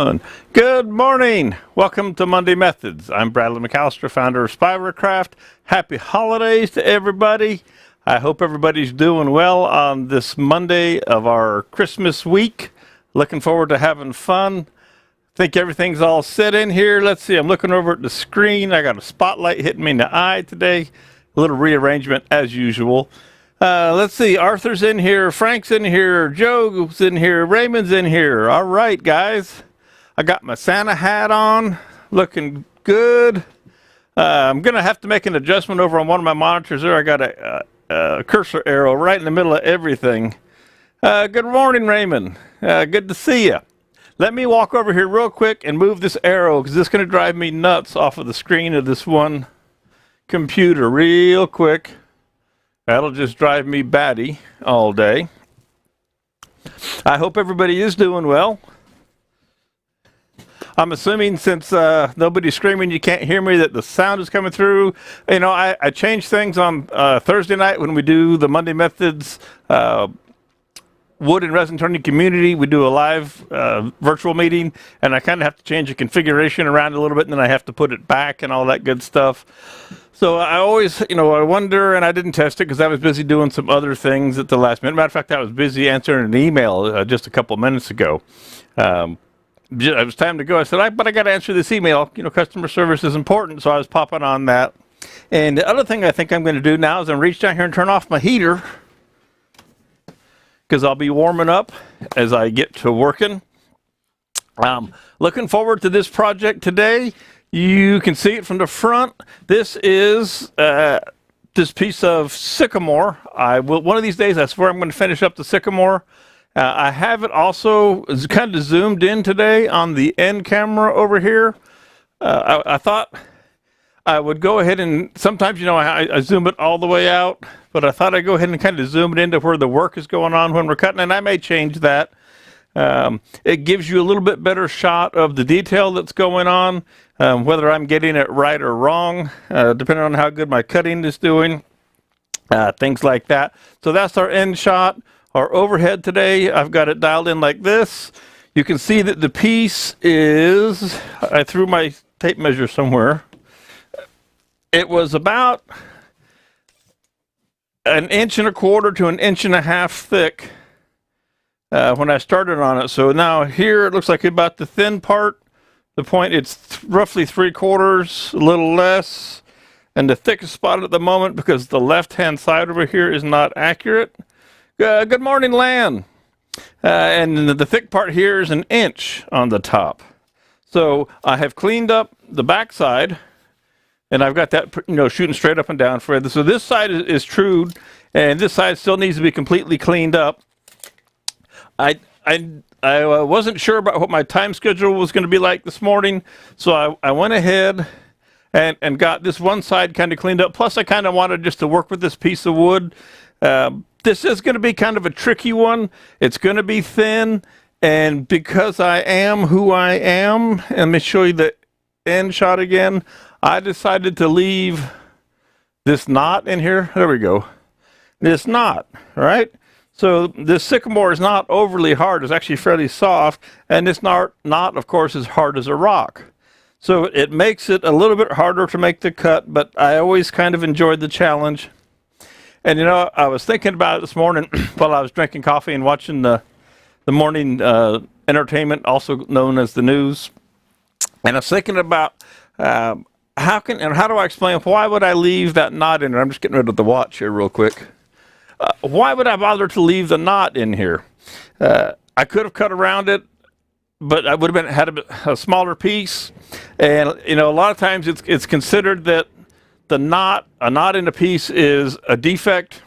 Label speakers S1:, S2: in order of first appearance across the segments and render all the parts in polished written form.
S1: 1. Good morning. Welcome to Monday Methods. I'm Bradley McAllister, founder of Spiralercraft. Happy holidays to everybody. I hope everybody's doing well on this Monday of our Christmas week. Looking forward to having fun. Think everything's all set in here. Let's see, I'm looking over at the screen. I got a spotlight hitting me in the eye today. A little rearrangement as usual. Let's see, Arthur's in here, Frank's in here, Joe's in here, Raymond's in here. All right, guys. I got my Santa hat on, looking good. I'm going to have to make an adjustment over on one of my monitors there. I got a cursor arrow right in the middle of everything. Good morning, Raymond. Good to see you. Let me walk over here real quick and move this arrow because this is going to drive me nuts off of the screen of this one computer real quick. That'll just drive me batty all day. I hope everybody is doing well. I'm assuming since nobody's screaming, you can't hear me, that the sound is coming through. You know, I change things on Thursday night when we do the Monday Methods Wood and Resin Turning Community. We do a live virtual meeting, and I kind of have to change the configuration around a little bit, and then I have to put it back and all that good stuff. So I always, I wonder, and I didn't test it because I was busy doing some other things at the last minute. Matter of fact, I was busy answering an email just a couple minutes ago. It was time to go. I said, but I got to answer this email. Customer service is important, so I was popping on that. And the other thing I think I'm going to do now is I'm reach down here and turn off my heater because I'll be warming up as I get to working. Looking forward to this project today. You can see it from the front. This is this piece of sycamore. One of these days, I swear I'm going to finish up the sycamore. I have it also kind of zoomed in today on the end camera over here. I thought I would go ahead and sometimes, I zoom it all the way out, but I thought I'd go ahead and kind of zoom it into where the work is going on when we're cutting, and I may change that. It gives you a little bit better shot of the detail that's going on, whether I'm getting it right or wrong, depending on how good my cutting is doing, things like that. So that's our end shot. Our overhead today, I've got it dialed in like this. You can see that the piece is, I threw my tape measure somewhere. It was about 1.25 inches to 1.5 inches thick when I started on it. So now here it looks like about the thin part. The point, it's roughly 3/4, a little less. And the thickest spot at the moment, because the left-hand side over here is not accurate. Good morning, Lan. And the thick part here is 1 inch on the top. So I have cleaned up the back side, and I've got that, shooting straight up and down for it. So this side is true, and this side still needs to be completely cleaned up. I wasn't sure about what my time schedule was going to be like this morning, so I went ahead and got this one side kind of cleaned up. Plus, I kind of wanted just to work with this piece of wood. This is going to be kind of a tricky one. It's going to be thin, and because I am who I am, and let me show you the end shot again, I decided to leave this knot in here. There we go. This knot, right? So this sycamore is not overly hard. It's actually fairly soft, and this knot, of course, is hard as a rock. So it makes it a little bit harder to make the cut, but I always kind of enjoyed the challenge. And I was thinking about it this morning while I was drinking coffee and watching the morning entertainment, also known as the news. And I was thinking about how do I explain, why would I leave that knot in there? I'm just getting rid of the watch here real quick. Why would I bother to leave the knot in here? I could have cut around it, but I would have had a smaller piece. And a lot of times it's considered that a knot in a piece is a defect,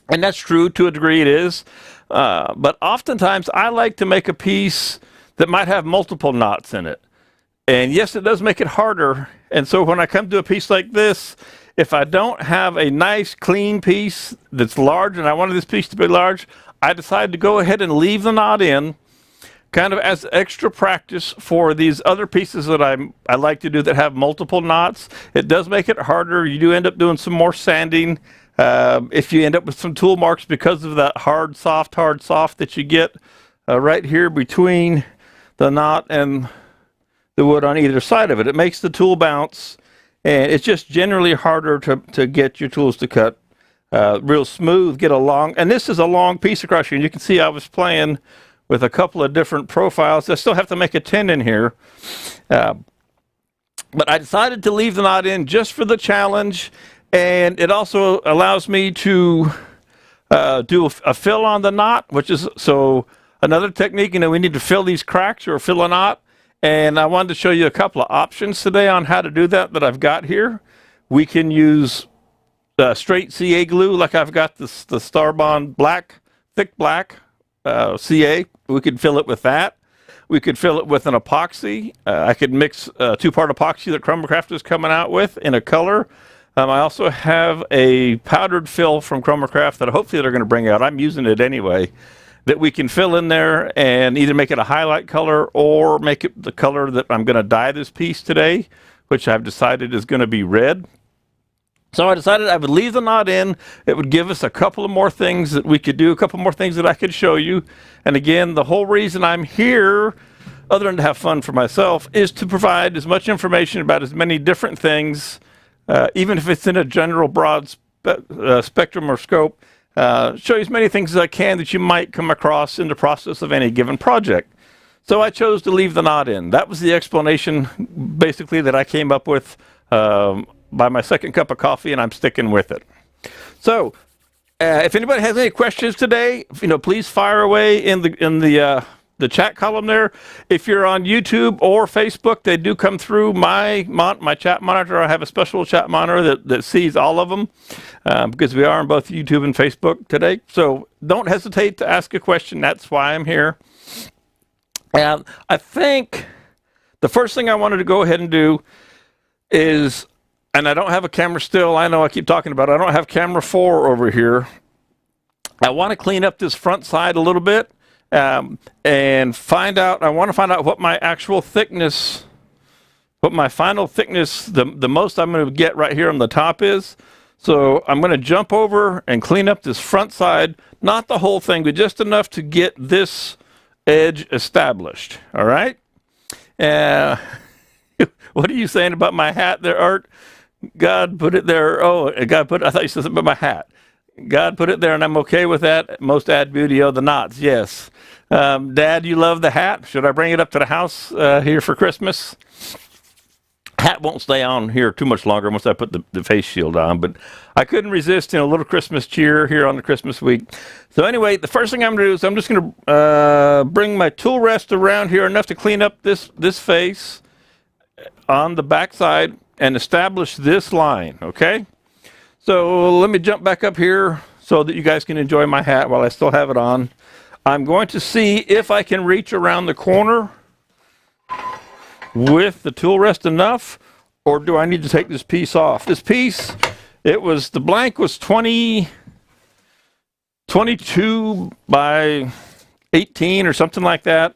S1: and that's true to a degree. It is, but oftentimes I like to make a piece that might have multiple knots in it. And yes, it does make it harder. And so when I come to a piece like this, if I don't have a nice clean piece that's large, and I wanted this piece to be large, I decided to go ahead and leave the knot in, kind of as extra practice for these other pieces that I like to do that have multiple knots. It does make it harder. You do end up doing some more sanding. If you end up with some tool marks because of that hard, soft that you get right here between the knot and the wood on either side of it. It makes the tool bounce, and it's just generally harder to get your tools to cut real smooth, get a long, and this is a long piece of cross here. And you can see I was playing with a couple of different profiles. I still have to make a tendon here. But I decided to leave the knot in just for the challenge, and it also allows me to do a fill on the knot, which is so another technique. You know, we need to fill these cracks or fill a knot, and I wanted to show you a couple of options today on how to do that I've got here. We can use straight CA glue, like I've got the Starbond black, thick black CA. We could fill it with that. We could fill it with an epoxy. I could mix two-part epoxy that Chromacraft is coming out with in a color. I also have a powdered fill from Chromacraft that hopefully they're going to bring out. I'm using it anyway, that we can fill in there and either make it a highlight color or make it the color that I'm going to dye this piece today, which I've decided is going to be red. So I decided I would leave the knot in. It would give us a couple of more things that we could do, a couple more things that I could show you. And again, the whole reason I'm here, other than to have fun for myself, is to provide as much information about as many different things, even if it's in a general broad spectrum or scope, show you as many things as I can that you might come across in the process of any given project. So I chose to leave the knot in. That was the explanation, basically, that I came up with by my second cup of coffee, and I'm sticking with it. So, if anybody has any questions today, please fire away in the chat column there. If you're on YouTube or Facebook, they do come through my chat monitor. I have a special chat monitor that sees all of them because we are on both YouTube and Facebook today. So don't hesitate to ask a question. That's why I'm here. And I think the first thing I wanted to go ahead and do is, and I don't have a camera still. I know I keep talking about it. I don't have camera 4 over here. I want to clean up this front side a little bit and I want to find out what my actual thickness, what my final thickness, the most I'm going to get right here on the top is. So I'm going to jump over and clean up this front side, not the whole thing, but just enough to get this edge established. All right? What are you saying about my hat there, Art? God put it there. Oh, God put it, I thought you said something about my hat. God put it there, and I'm okay with that. Most add beauty of the knots, yes. Dad, you love the hat. Should I bring it up to the house here for Christmas? Hat won't stay on here too much longer once I put the face shield on, but I couldn't resist a little Christmas cheer here on the Christmas week. So anyway, the first thing I'm going to do is I'm just going to bring my tool rest around here enough to clean up this face on the back side and establish this line, okay? So let me jump back up here so that you guys can enjoy my hat while I still have it on. I'm going to see if I can reach around the corner with the tool rest enough, or do I need to take this piece off? This piece, the blank was 22 by 18 or something like that.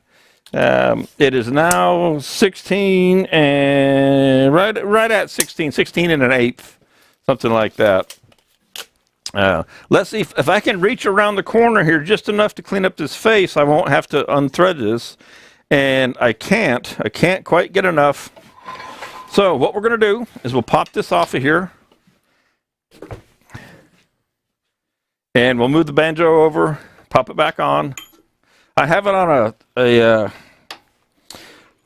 S1: It is now 16 and right at 16 and an eighth, something like that. Let's see if I can reach around the corner here just enough to clean up this face. I won't have to unthread this, and I can't quite get enough. So what we're going to do is we'll pop this off of here, and we'll move the banjo over, pop it back on. I have it on a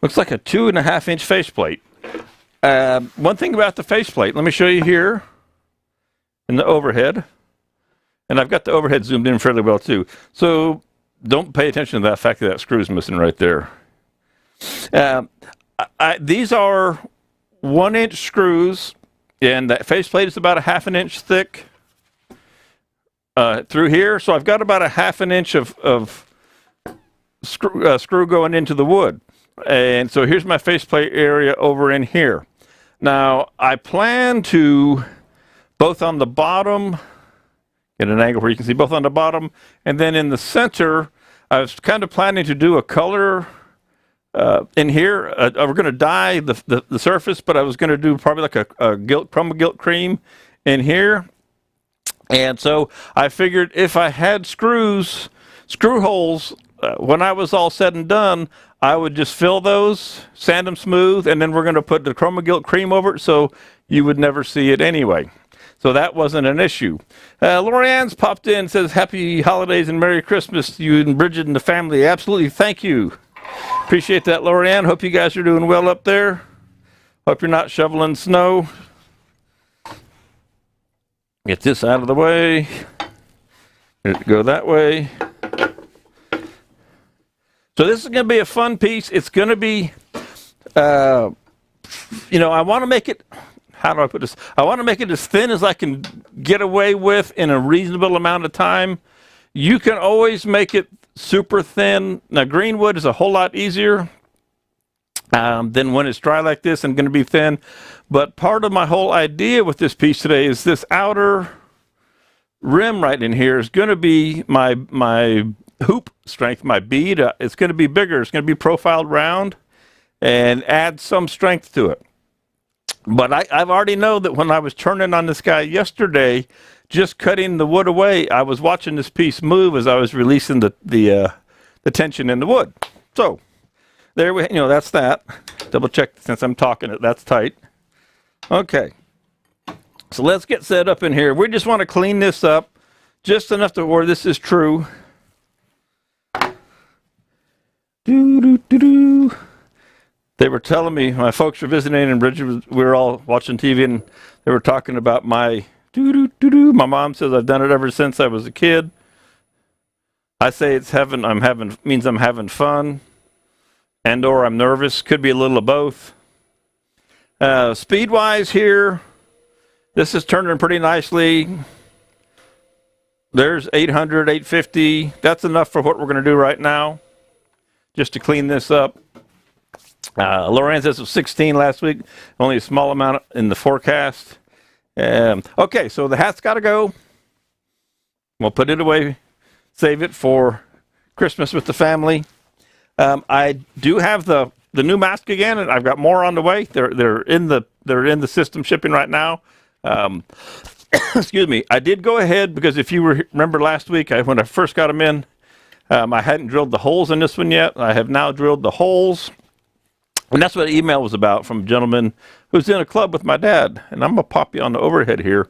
S1: looks like a 2.5-inch faceplate. One thing about the faceplate, let me show you here in the overhead. And I've got the overhead zoomed in fairly well too. So don't pay attention to that fact that screw's missing right there. These are 1-inch screws, and that faceplate is about a 1/2 inch thick through here. So I've got about a 1/2 inch of screw going into the wood. And so here's my faceplate area over in here. Now I plan to, both on the bottom, get an angle where you can see both on the bottom, and then in the center, I was kind of planning to do a color in here. We're going to dye the surface, but I was going to do probably like a chroma gilt cream in here. And so I figured if I had screw holes when I was all said and done, I would just fill those, sand them smooth, and then we're going to put the Chromagilt cream over it so you would never see it anyway. So that wasn't an issue. Lorianne's popped in and says, Happy Holidays and Merry Christmas to you and Bridget and the family. Absolutely, thank you. Appreciate that, Lorianne. Hope you guys are doing well up there. Hope you're not shoveling snow. Get this out of the way. Go that way. So this is going to be a fun piece. It's going to be, I want to make it, how do I put this? I want to make it as thin as I can get away with in a reasonable amount of time. You can always make it super thin. Now, greenwood is a whole lot easier than when it's dry like this and going to be thin. But part of my whole idea with this piece today is this outer rim right in here is going to be my hoop strength, my bead. It's going to be bigger. It's going to be profiled round and add some strength to it. But I've already know that when I was turning on this guy yesterday, just cutting the wood away, I was watching this piece move as I was releasing the tension in the wood. So there we, that's that. Double check since I'm talking, that's tight. Okay. So let's get set up in here. We just want to clean this up just enough to where this is true. They were telling me, my folks were visiting and Bridget we were all watching TV and they were talking about my My mom says I've done it ever since I was a kid. I say it's means I'm having fun and or I'm nervous. Could be a little of both. Speed-wise here, this is turning pretty nicely. There's 800, 850. That's enough for what we're going to do right now, just to clean this up. Lorianne says it was 16 last week, only a small amount in the forecast. Okay, so the hat's got to go. We'll put it away, save it for Christmas with the family. I do have the new mask again, and I've got more on the way. They're in the system shipping right now. Excuse me. I did go ahead because if you remember last week, when I first got them in, I hadn't drilled the holes in this one yet. I have now drilled the holes. And that's what the email was about from a gentleman who's in a club with my dad. And I'm going to pop you on the overhead here.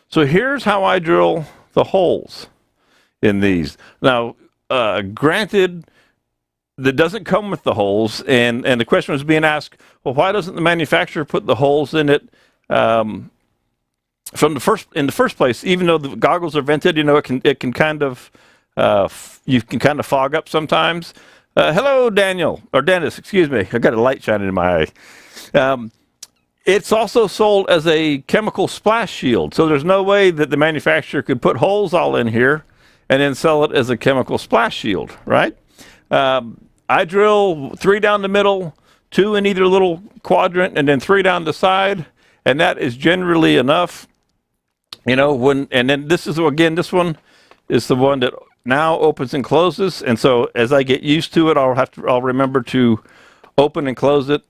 S1: So here's how I drill the holes in these. Now, granted, that doesn't come with the holes. And the question was being asked, well, why doesn't the manufacturer put the holes in it in the first place? Even though the goggles are vented, it can kind of, you can kind of fog up sometimes. Hello, Daniel, or Dennis, excuse me. I got a light shining in my eye. It's also sold as a chemical splash shield. So there's no way that the manufacturer could put holes all in here and then sell it as a chemical splash shield, right? I drill 3 down the middle, 2 in either little quadrant, and then 3 down the side. And that is generally enough. And then this one is the one that now opens and closes, and so as I get used to it, I'll remember to open and close it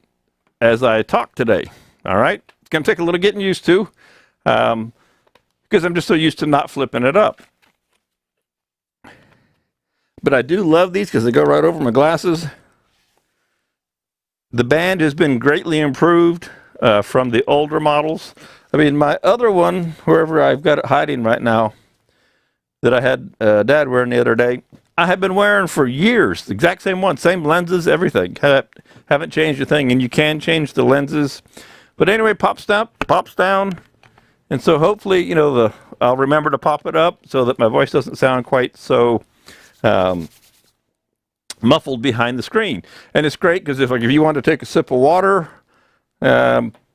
S1: as I talk today. All right, it's gonna take a little getting used to, because I'm just so used to not flipping it up. But I do love these because they go right over my glasses. The band has been greatly improved from the older models. I mean, my other one, wherever I've got it hiding right now, that I had Dad wearing the other day, I have been wearing for years. The exact same one, same lenses, everything. Haven't changed a thing, and you can change the lenses. But anyway, pops down, and so hopefully, I'll remember to pop it up so that my voice doesn't sound quite so muffled behind the screen. And it's great because if you want to take a sip of water,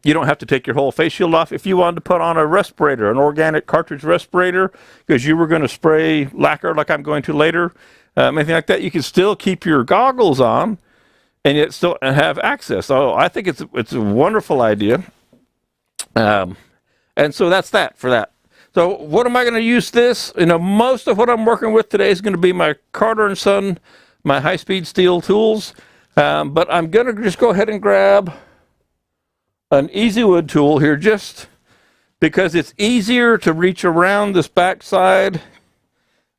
S1: you don't have to take your whole face shield off. If you wanted to put on a respirator, an organic cartridge respirator, because you were going to spray lacquer like I'm going to later, anything like that, you can still keep your goggles on and yet still have access. So I think it's a wonderful idea. And so that's that for that. So what am I going to use this? Most of what I'm working with today is going to be my Carter & Son, my high-speed steel tools. But I'm going to just go ahead and grab an EasyWood tool here, just because it's easier to reach around this back side.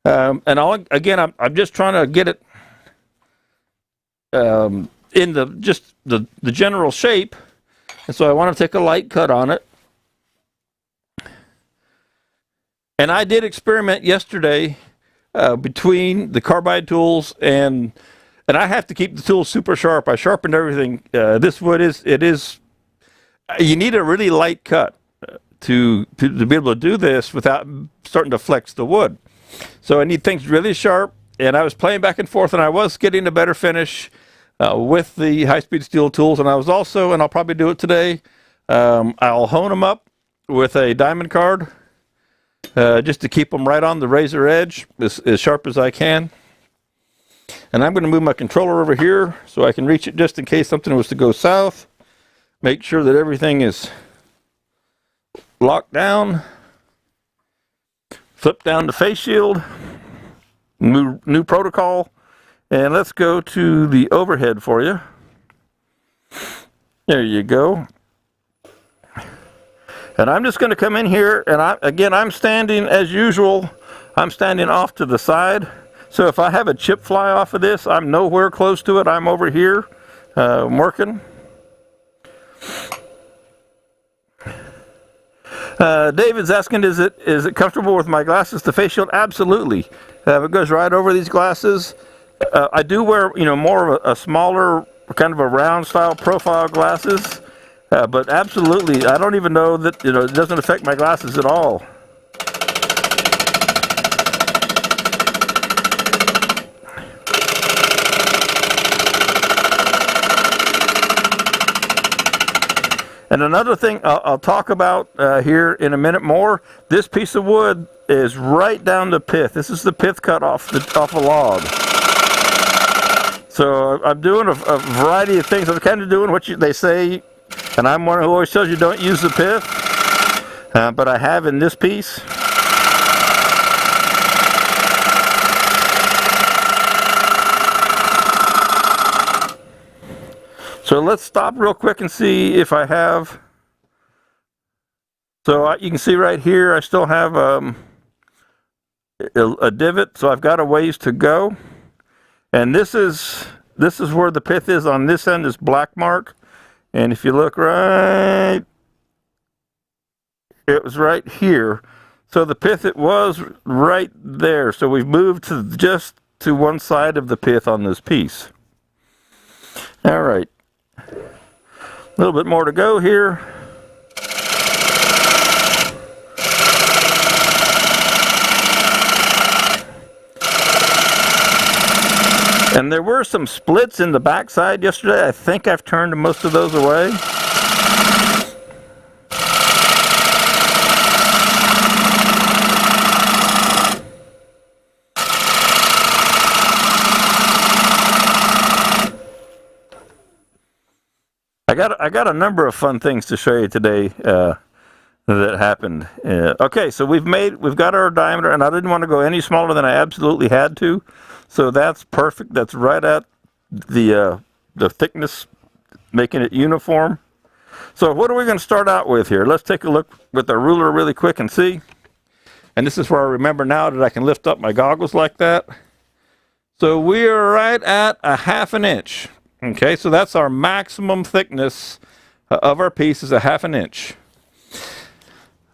S1: I'm just trying to get it in the general shape. And so I want to take a light cut on it. And I did experiment yesterday between the carbide tools and I have to keep the tools super sharp. I sharpened everything. This wood you need a really light cut to be able to do this without starting to flex the wood. So I need things really sharp, and I was playing back and forth, and I was getting a better finish with the high-speed steel tools, and I was also, and I'll probably do it today, I'll hone them up with a diamond card just to keep them right on the razor edge as sharp as I can. And I'm going to move my controller over here so I can reach it just in case something was to go south. Make sure that everything is locked down. Flip down the face shield. New protocol. And let's go to the overhead for you. There you go. And I'm just going to come in here, and I'm standing as usual. I'm standing off to the side. So if I have a chip fly off of this, I'm nowhere close to it. I'm over here working. David's asking, is it comfortable with my glasses? The face shield? Absolutely. It goes right over these glasses. I do wear, more of a smaller, kind of a round style profile glasses. But absolutely, I don't even know that, it doesn't affect my glasses at all. And another thing I'll talk about here in a minute more, this piece of wood is right down to pith. This is the pith cut off a log. So I'm doing a variety of things. I'm kind of doing what they say, and I'm one who always tells you don't use the pith, but I have in this piece. So let's stop real quick and see if I have. So you can see right here, I still have a divot, so I've got a ways to go. And this is where the pith is on this end, is black mark. And if you look right, it was right here. So the pith, it was right there. So we've moved to just to one side of the pith on this piece. All right. A little bit more to go here. And there were some splits in the backside yesterday. I think I've turned most of those away. I got a number of fun things to show you today that happened. Okay, so we've got our diameter, and I didn't want to go any smaller than I absolutely had to. So that's perfect. That's right at the thickness, making it uniform. So what are we going to start out with here? Let's take a look with our ruler really quick and see. And this is where I remember now that I can lift up my goggles like that. So we are right at 1/2 inch. Okay, so that's our maximum thickness of our piece, is 1/2 inch.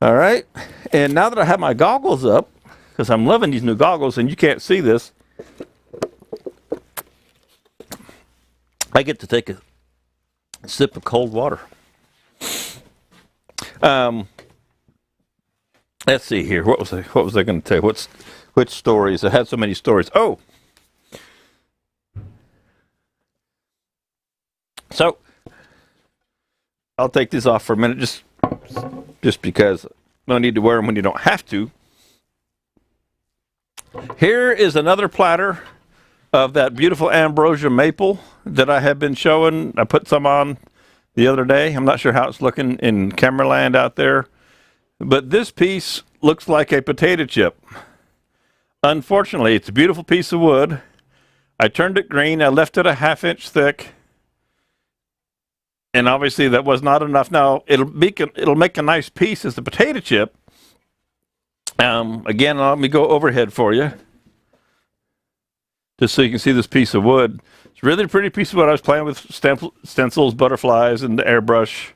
S1: All right, and now that I have my goggles up, because I'm loving these new goggles and you can't see this, I get to take a sip of cold water. Let's see here. What was I going to tell you? Which stories? I had so many stories. Oh. So I'll take these off for a minute, just because no need to wear them when you don't have to. Here is another platter of that beautiful ambrosia maple that I have been showing. I put some on the other day. I'm not sure how it's looking in camera land out there, but this piece looks like a potato chip. Unfortunately, it's a beautiful piece of wood. I turned it green. I left it 1/2 inch thick. And obviously that was not enough. Now it'll make a nice piece as the potato chip. Again, let me go overhead for you just so you can see this piece of wood. It's really a pretty piece of wood. I was playing with stencils, butterflies, and the airbrush,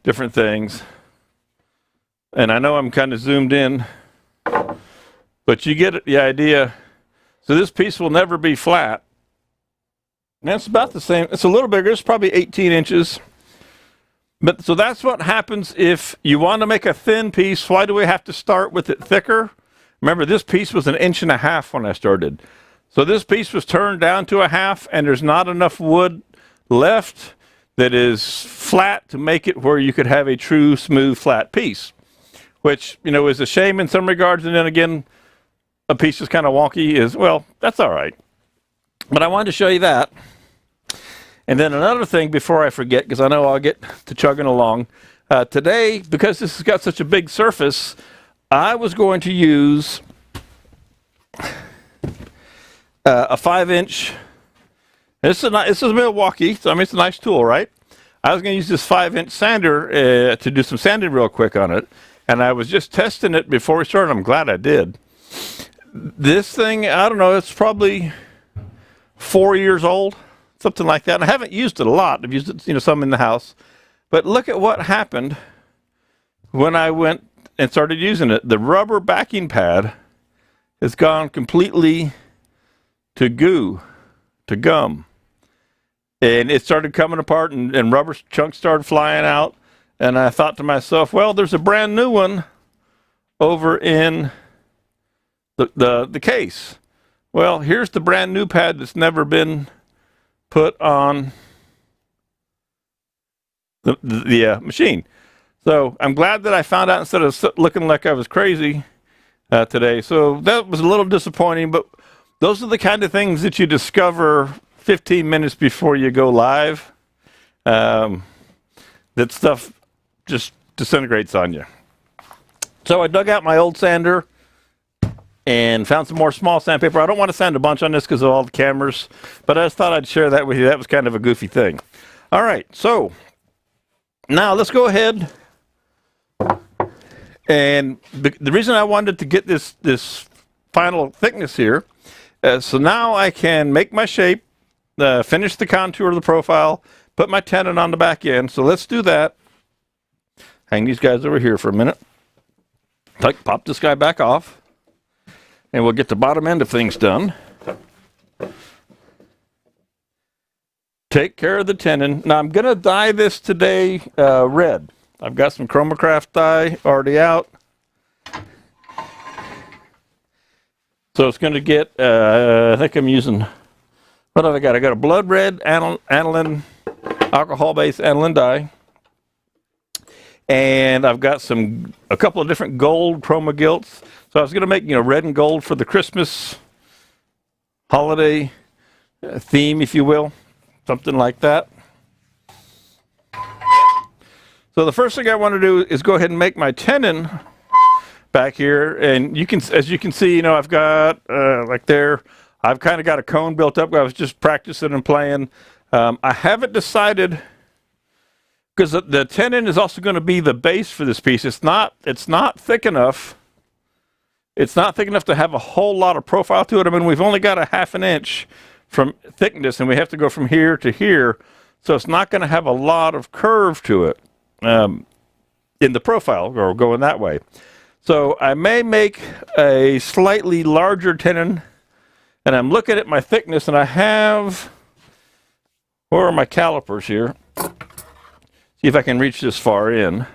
S1: different things. And I know I'm kind of zoomed in, but you get the idea. So this piece will never be flat. And it's about the same. It's a little bigger. It's probably 18 inches. But so that's what happens if you want to make a thin piece. Why do we have to start with it thicker? Remember, this piece was 1.5 inches when I started. So this piece was turned down to 1/2, and there's not enough wood left that is flat to make it where you could have a true, smooth, flat piece, which, you know, is a shame in some regards. And then again, a piece is kind of wonky is, well, that's all right. But I wanted to show you that. And then another thing before I forget, because I know I'll get to chugging along. Today, because this has got such a big surface, I was going to use a 5-inch. This is a Milwaukee, so I mean, it's a nice tool, right? I was going to use this 5-inch sander to do some sanding real quick on it. And I was just testing it before we started. I'm glad I did. This thing, I don't know, it's probably 4 years old, something like that. And I haven't used it a lot. I've used it, you know, some in the house. But look at what happened when I went and started using it. The rubber backing pad has gone completely to goo, to gum. And it started coming apart, and rubber chunks started flying out. And I thought to myself, well, there's a brand new one over in the case. Well, here's the brand new pad that's never been put on the machine. So I'm glad that I found out instead of looking like I was crazy today. So that was a little disappointing, but those are the kind of things that you discover 15 minutes before you go live. That stuff just disintegrates on you. So I dug out my old sander and found some more small sandpaper. I don't want to sand a bunch on this because of all the cameras, but I just thought I'd share that with you. That was kind of a goofy thing. All right, so now let's go ahead. And the reason I wanted to get this final thickness here, so now I can make my shape, finish the contour of the profile, put my tenon on the back end. So let's do that. Hang these guys over here for a minute. Pop this guy back off, and we'll get the bottom end of things done. Take care of the tenon. Now I'm going to dye this today red. I've got some Chromacraft dye already out. So it's going to get, I think I'm using, what have I got? I got a blood red aniline, alcohol-based aniline dye. And I've got a couple of different gold chroma gilts. So I was going to make, you know, red and gold for the Christmas holiday theme, if you will, something like that. So the first thing I want to do is go ahead and make my tenon back here. And you can, as you can see, you know, I've got like there, I've kind of got a cone built up. I was just practicing and playing. I haven't decided, because the tenon is also going to be the base for this piece. It's not thick enough. It's not thick enough to have a whole lot of profile to it. I mean, we've only got a 1/2 inch from thickness, and we have to go from here to here. So it's not going to have a lot of curve to it in the profile, or going that way. So I may make a slightly larger tenon, and I'm looking at my thickness, and I have, where are my calipers here? See if I can reach this far in.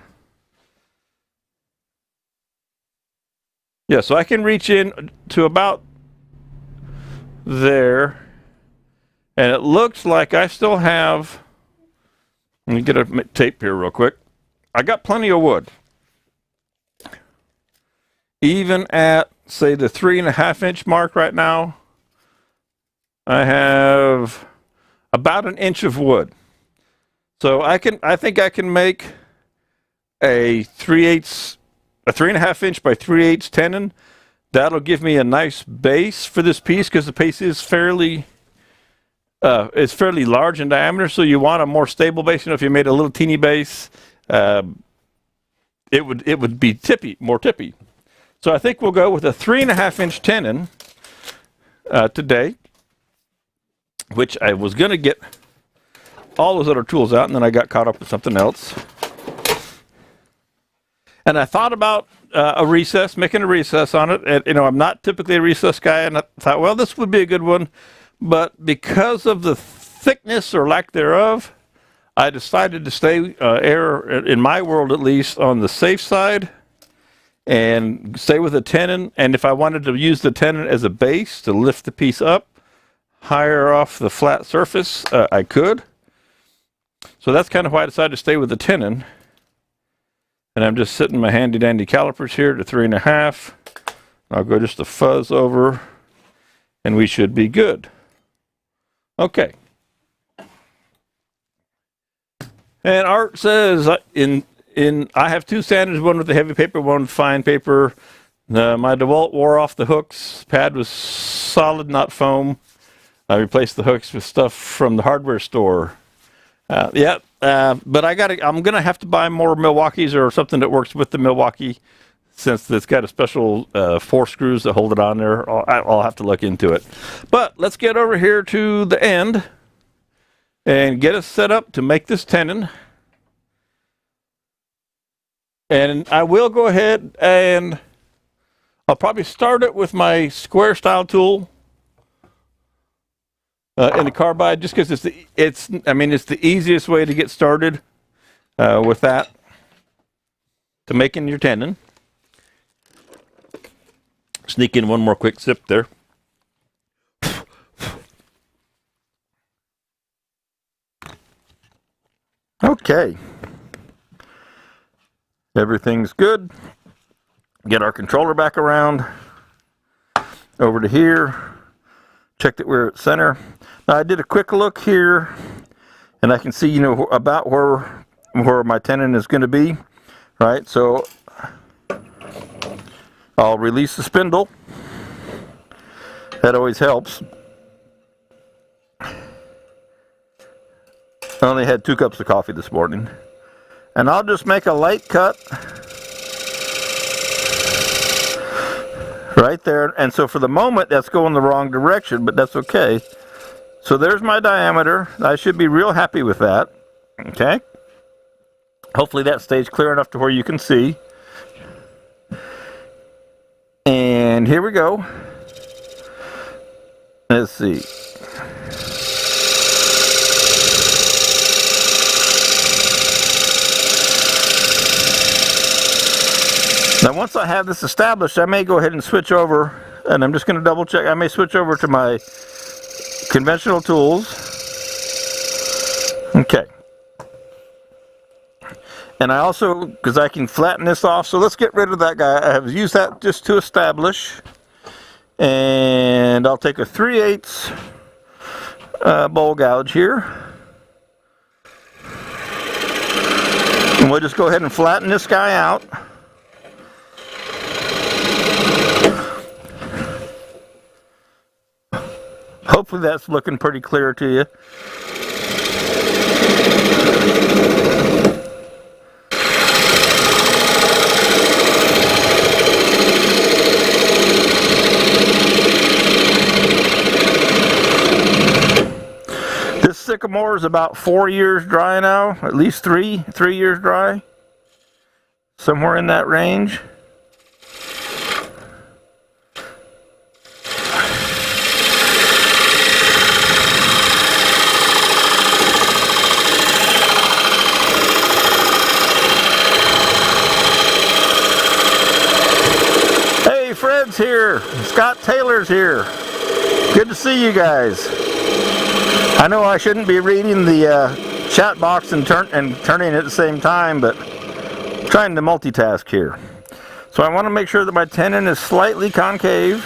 S1: Yeah, so I can reach in to about there. And it looks like I still have, let me get a tape here real quick. I got plenty of wood. Even at, say, the 3.5 inch mark right now, I have about 1 inch of wood. So I think I can make a 3.5 inch by 3/8 tenon. That'll give me a nice base for this piece, because the piece is fairly large in diameter. So you want a more stable base. You know, if you made a little teeny base, it would be more tippy. So I think we'll go with a 3.5 inch tenon today. which I was going to get all those other tools out, and then I got caught up with something else. And I thought about a recess, making a recess on it. And, I'm not typically a recess guy, and I thought, well, this would be a good one. But because of the thickness or lack thereof, I decided to stay, in my world at least, on the safe side and stay with a tenon. And if I wanted to use the tenon as a base to lift the piece up higher off the flat surface, I could. So that's kind of why I decided to stay with the tenon. And I'm just setting my handy dandy calipers here to 3.5. I'll go just a fuzz over, and we should be good. Okay. And Art says I have two sanders, one with the heavy paper, one with fine paper. My DeWalt wore off the hooks. Pad was solid, not foam. I replaced the hooks with stuff from the hardware store. But I'm gonna have to buy more Milwaukees or something that works with the Milwaukee, since it's got a special 4 screws that hold it on there. I'll have to look into it. But let's get over here to the end and get us set up to make this tenon. And I will go ahead and I'll probably start it with my square style tool in the carbide, just because it's the easiest way to get started with that, to making your tenon. Sneak in one more quick sip there. Okay. Everything's good. Get our controller back around. Over to here. Check that we're at center. Now I did a quick look here, and I can see, about where my tenon is going to be. Right, so I'll release the spindle. That always helps. I only had 2 cups of coffee this morning. And I'll just make a light cut right there. And so for the moment, that's going the wrong direction, but that's okay. So there's my diameter. I should be real happy with that. Okay. Hopefully that stays clear enough to where you can see. And here we go. Let's see. Now once I have this established, I may go ahead and switch over, and I'm just going to double check. I may switch over to my conventional tools. Okay. And I also, because I can flatten this off, so let's get rid of that guy. I have used that just to establish. And I'll take a 3/8 bowl gouge here. And we'll just go ahead and flatten this guy out. Hopefully that's looking pretty clear to you. This sycamore is about 4 years dry now, at least three years dry, somewhere in that range. Fred's here. Scott Taylor's here. Good to see you guys. I know I shouldn't be reading the chat box and turning at the same time, but I'm trying to multitask here. So I want to make sure that my tenon is slightly concave.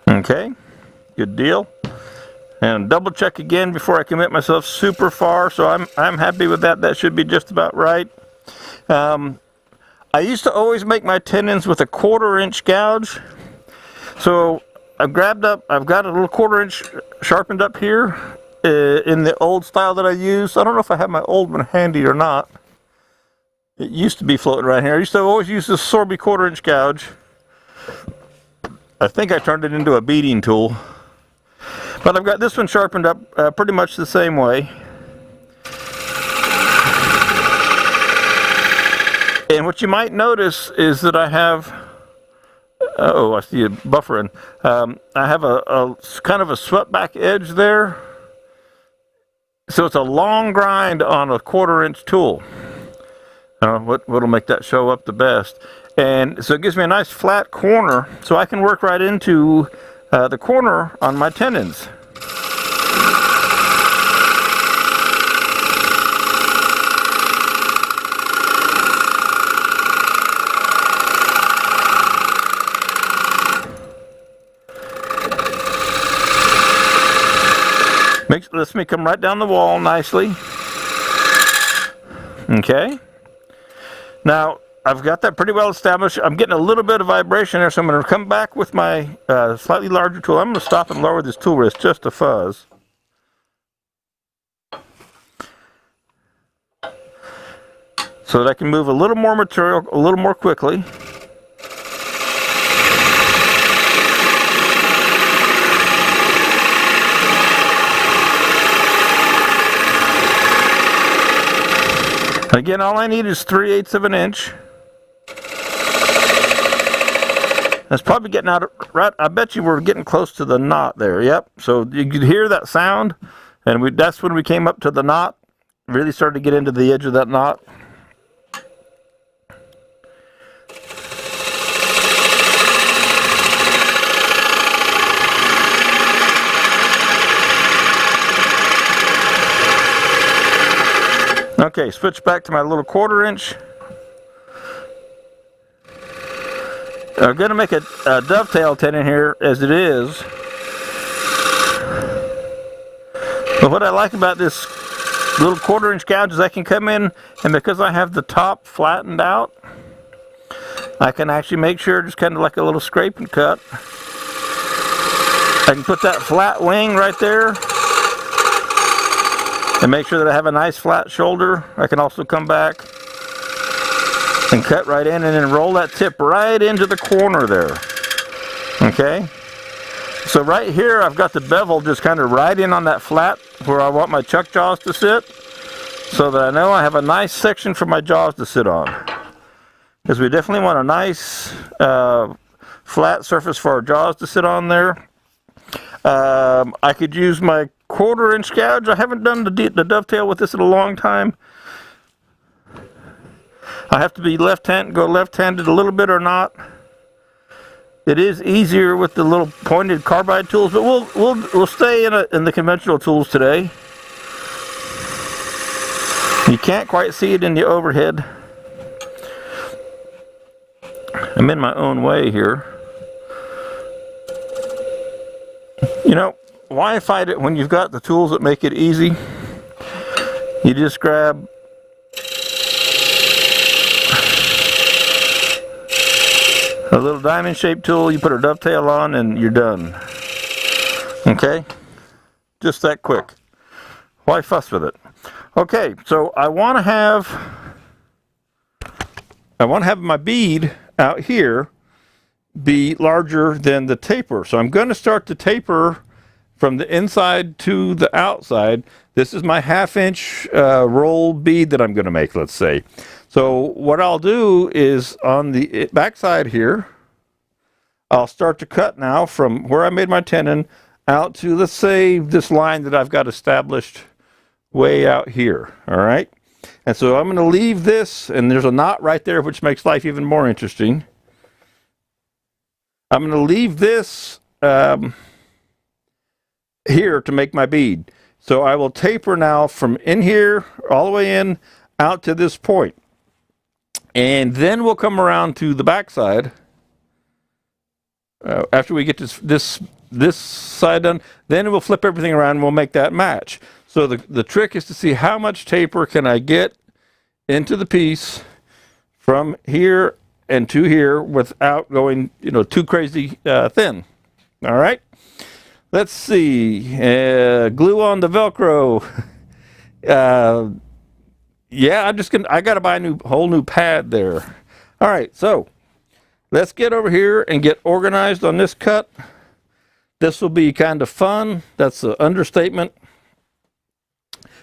S1: Okay. Good deal. And double check again before I commit myself super far. So I'm happy with that. That should be just about right. I used to always make my tenons with a 1/4 inch gouge. So I've got a little 1/4 inch sharpened up here, in the old style that I use. I don't know if I have my old one handy or not. It used to be floating around here. I used to always use this Sorby 1/4" gouge. I think I turned it into a beading tool. But I've got this one sharpened up pretty much the same way. And what you might notice is that I have, oh, I see it buffering. I have a kind of a swept back edge there. So it's a long grind on a 1/4" tool. I don't know what'll make that show up the best. And so it gives me a nice flat corner so I can work right into the corner on my tenons. Lets me come right down the wall nicely. Okay. Now, I've got that pretty well established. I'm getting a little bit of vibration there, so I'm going to come back with my slightly larger tool. I'm going to stop and lower this tool wrist just a fuzz. So that I can move a little more material a little more quickly. Again, all I need is 3/8 of an inch. That's probably getting out right. I bet you we're getting close to the knot there. Yep. So you could hear that sound, and that's when we came up to the knot. Really started to get into the edge of that knot. Okay, switch back to my little 1/4". I'm going to make a dovetail tenon here as it is. But what I like about this little 1/4" gouge is I can come in, and because I have the top flattened out, I can actually make sure, just kind of like a little scrape and cut. I can put that flat wing right there and make sure that I have a nice flat shoulder. I can also come back and cut right in and then roll that tip right into the corner there. Okay? So right here I've got the bevel just kind of right in on that flat where I want my chuck jaws to sit, so that I know I have a nice section for my jaws to sit on. Because we definitely want a nice flat surface for our jaws to sit on there. I could use my 1/4" gouge. I haven't done the dovetail with this in a long time. I have to be go left-handed a little bit or not. It is easier with the little pointed carbide tools, but we'll stay in the conventional tools today. You can't quite see it in the overhead. I'm in my own way here. You know, why fight it when you've got the tools that make it easy? You just grab a little diamond shaped tool, you put a dovetail on, and you're done. Okay? Just that quick. Why fuss with it? Okay, so I want to have my bead out here be larger than the taper. So I'm going to start the taper from the inside to the outside. This is my 1/2 inch roll bead that I'm going to make, let's say. So what I'll do is on the back side here, I'll start to cut now from where I made my tenon out to, let's say, this line that I've got established way out here. All right. And so I'm going to leave this, and there's a knot right there, which makes life even more interesting. I'm going to leave this here to make my bead. So I will taper now from in here all the way in out to this point. And then we'll come around to the back side. After we get this side done, then we'll flip everything around and we'll make that match. So the trick is to see how much taper can I get into the piece from here and to here without going, too crazy thin. All right. Let's see. Glue on the Velcro. Yeah, I got to buy a whole new pad there. All right, so let's get over here and get organized on this cut. This will be kind of fun. That's an understatement.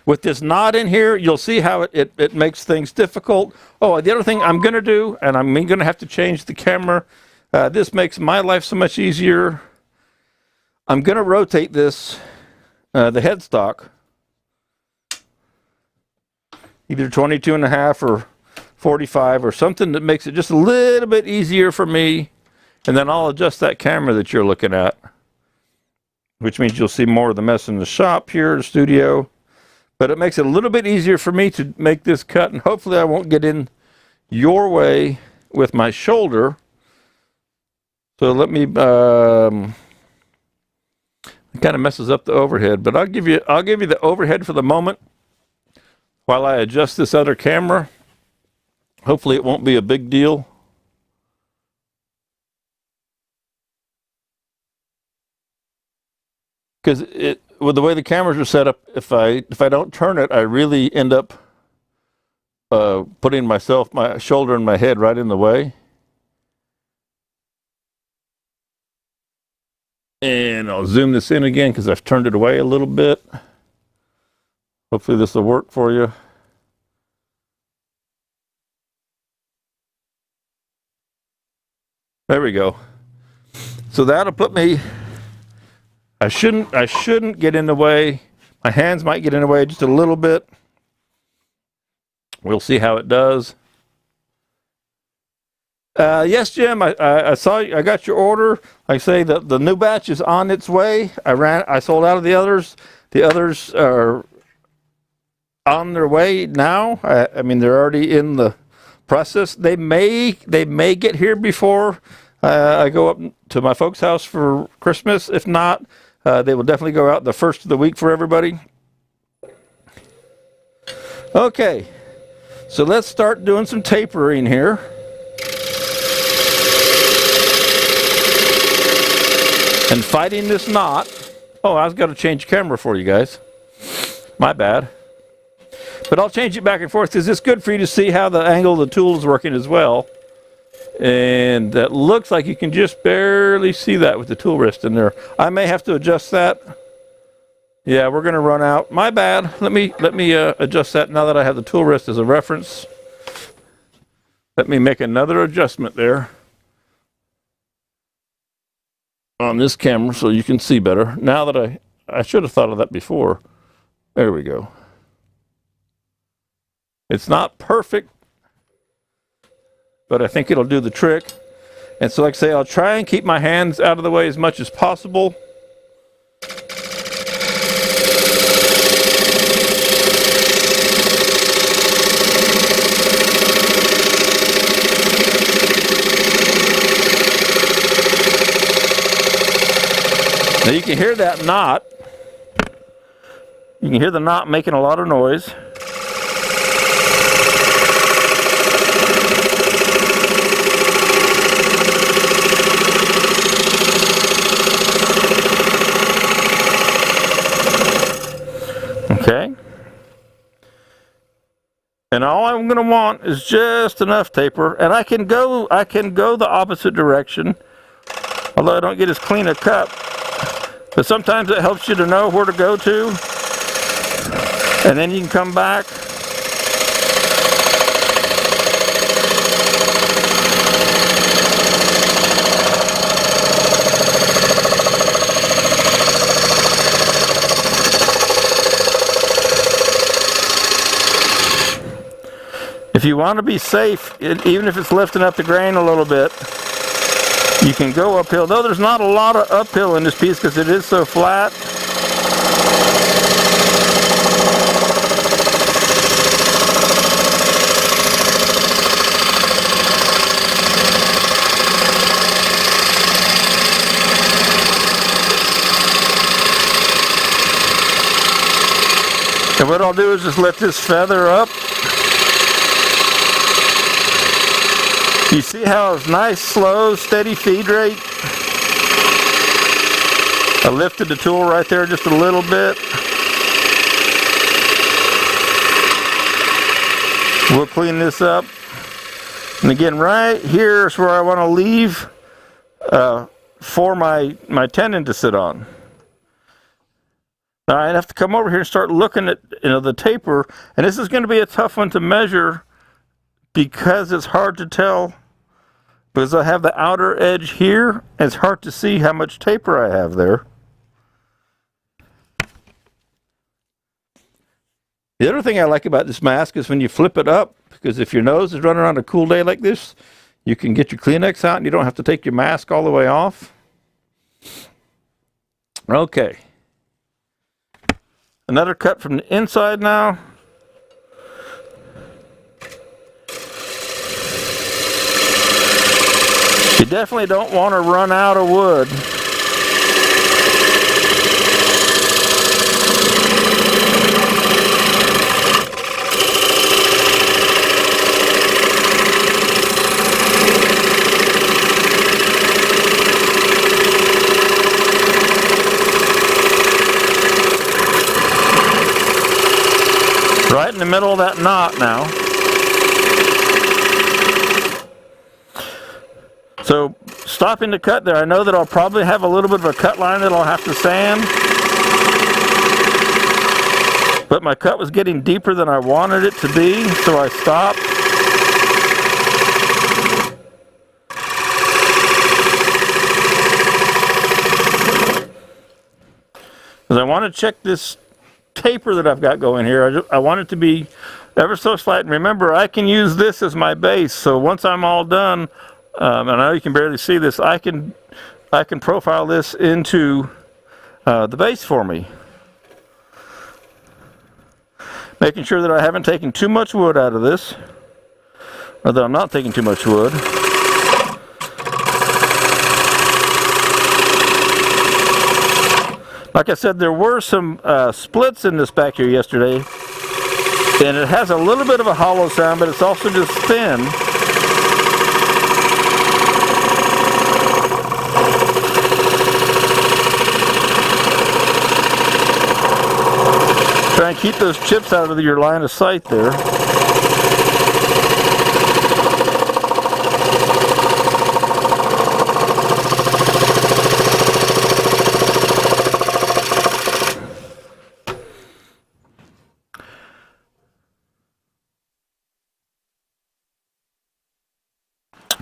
S1: With this knot in here, you'll see how it makes things difficult. Oh, the other thing I'm going to do, and I'm going to have to change the camera. This makes my life so much easier. I'm going to rotate this, the headstock, either 22.5 or 45 or something that makes it just a little bit easier for me. And then I'll adjust that camera that you're looking at, which means you'll see more of the mess in the shop here in the studio. But it makes it a little bit easier for me to make this cut, and hopefully I won't get in your way with my shoulder. So let me, it kind of messes up the overhead, but I'll give you the overhead for the moment while I adjust this other camera. Hopefully it won't be a big deal. Because with the way the cameras are set up, if I don't turn it, I really end up putting my shoulder and my head right in the way. And I'll zoom this in again because I've turned it away a little bit. Hopefully this will work for you. There we go. So that'll put me, I shouldn't get in the way. My hands might get in the way just a little bit. We'll see how it does. Yes, Jim, I saw you, I got your order. Like I say, the new batch is on its way. I sold out of the others. The others are on their way now. I mean, they're already in the process. They may get here before I go up to my folks' house for Christmas. If not, they will definitely go out the first of the week for everybody. Okay, so let's start doing some tapering here. And fighting this knot. Oh, I was going to change camera for you guys. My bad. But I'll change it back and forth because it's good for you to see how the angle of the tool is working as well. And that looks like you can just barely see that with the tool wrist in there. I may have to adjust that. Yeah, we're going to run out. My bad. Let me adjust that now that I have the tool wrist as a reference. Let me make another adjustment there on this camera so you can see better. Now that I should have thought of that before. There we go. It's not perfect, but I think it'll do the trick. And so, like I say, I'll try and keep my hands out of the way as much as possible. Now you can hear that knot. You can hear the knot making a lot of noise. Okay. And all I'm going to want is just enough taper, and I can go the opposite direction. Although I don't get as clean a cut. But sometimes it helps you to know where to go to. And then you can come back. If you want to be safe, even if it's lifting up the grain a little bit, you can go uphill. Though there's not a lot of uphill in this piece because it is so flat. And what I'll do is just let this feather up. You see how it's nice, slow, steady feed rate? I lifted the tool right there just a little bit. We'll clean this up. And again, right here is where I want to leave for my tenon to sit on. Now I have to come over here and start looking at the taper, and this is going to be a tough one to measure because it's hard to tell. Because I have the outer edge here, and it's hard to see how much taper I have there. The other thing I like about this mask is when you flip it up, because if your nose is running on a cool day like this, you can get your Kleenex out and you don't have to take your mask all the way off. Okay. Another cut from the inside now. You definitely don't want to run out of wood. Right in the middle of that knot now. So stopping the cut there, I know that I'll probably have a little bit of a cut line that I'll have to sand. But my cut was getting deeper than I wanted it to be, so I stopped. Because I want to check this taper that I've got going here. I want it to be ever so slight. And remember, I can use this as my base. So once I'm all done, and I know you can barely see this, I can profile this into the base for me. Making sure that I haven't taken too much wood out of this, or that I'm not taking too much wood. Like I said, there were some splits in this back here yesterday, and it has a little bit of a hollow sound, but it's also just thin. Try and keep those chips out of your line of sight there.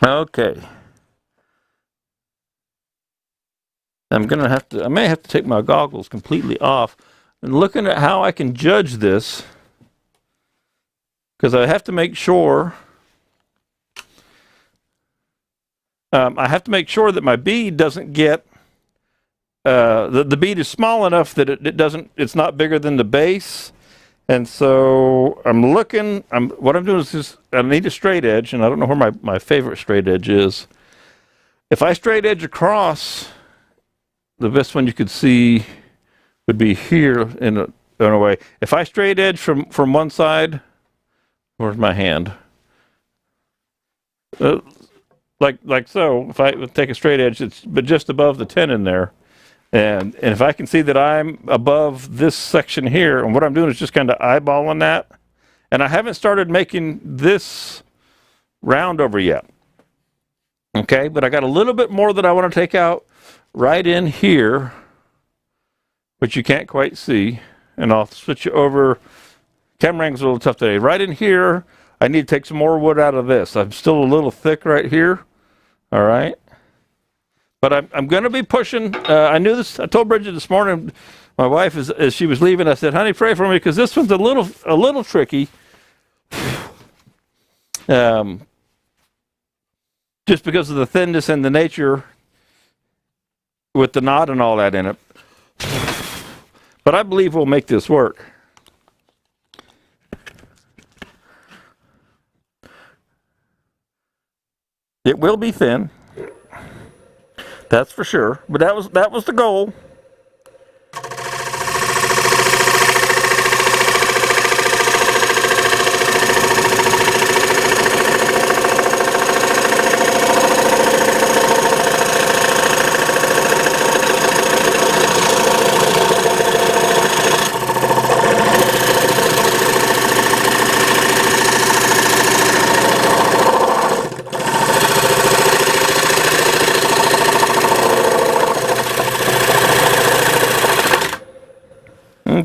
S1: Okay. I may have to take my goggles completely off. And looking at how I can judge this, because I have to make sure, that my bead doesn't get, the bead is small enough that it's not bigger than the base. And so what I'm doing is just, I need a straight edge, and I don't know where my favorite straight edge is. If I straight edge across, the best one you could see would be here in a way. If I straight edge from one side, where's my hand? Like so, if I take a straight edge, it's but just above the tenon there. And if I can see that I'm above this section here, and what I'm doing is just kind of eyeballing that. And I haven't started making this round over yet. Okay, but I got a little bit more that I want to take out right in here, which you can't quite see. And I'll switch you over. Camera angle's a little tough today. Right in here, I need to take some more wood out of this. I'm still a little thick right here. All right. But I'm going to be pushing. I knew this. I told Bridget this morning, my wife, as she was leaving, I said, honey, pray for me, because this one's a little tricky. Just because of the thinness and the nature with the knot and all that in it. But I believe we'll make this work. It will be thin. That's for sure. But that was the goal.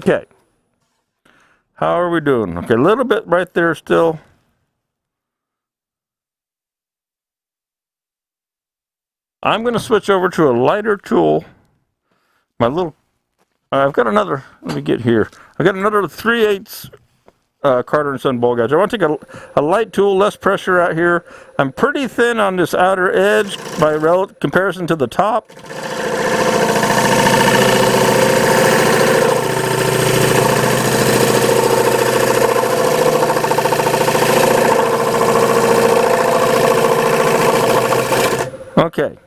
S1: Okay. How are we doing? Okay, a little bit right there still. I'm going to switch over to a lighter tool. I've got another, let me get here. I've got another 3/8 Carter and Son bowl gouge. I want to take a light tool, less pressure out here. I'm pretty thin on this outer edge by comparison to the top. Okay.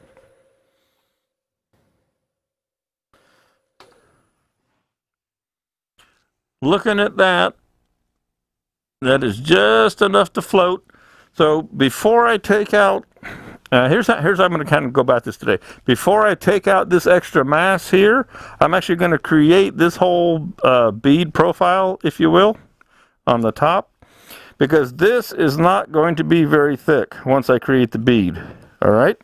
S1: Looking at that, that is just enough to float. So before I take out, here's how I'm going to kind of go about this today. Before I take out this extra mass here, I'm actually going to create this whole bead profile, if you will, on the top, because this is not going to be very thick once I create the bead. All right.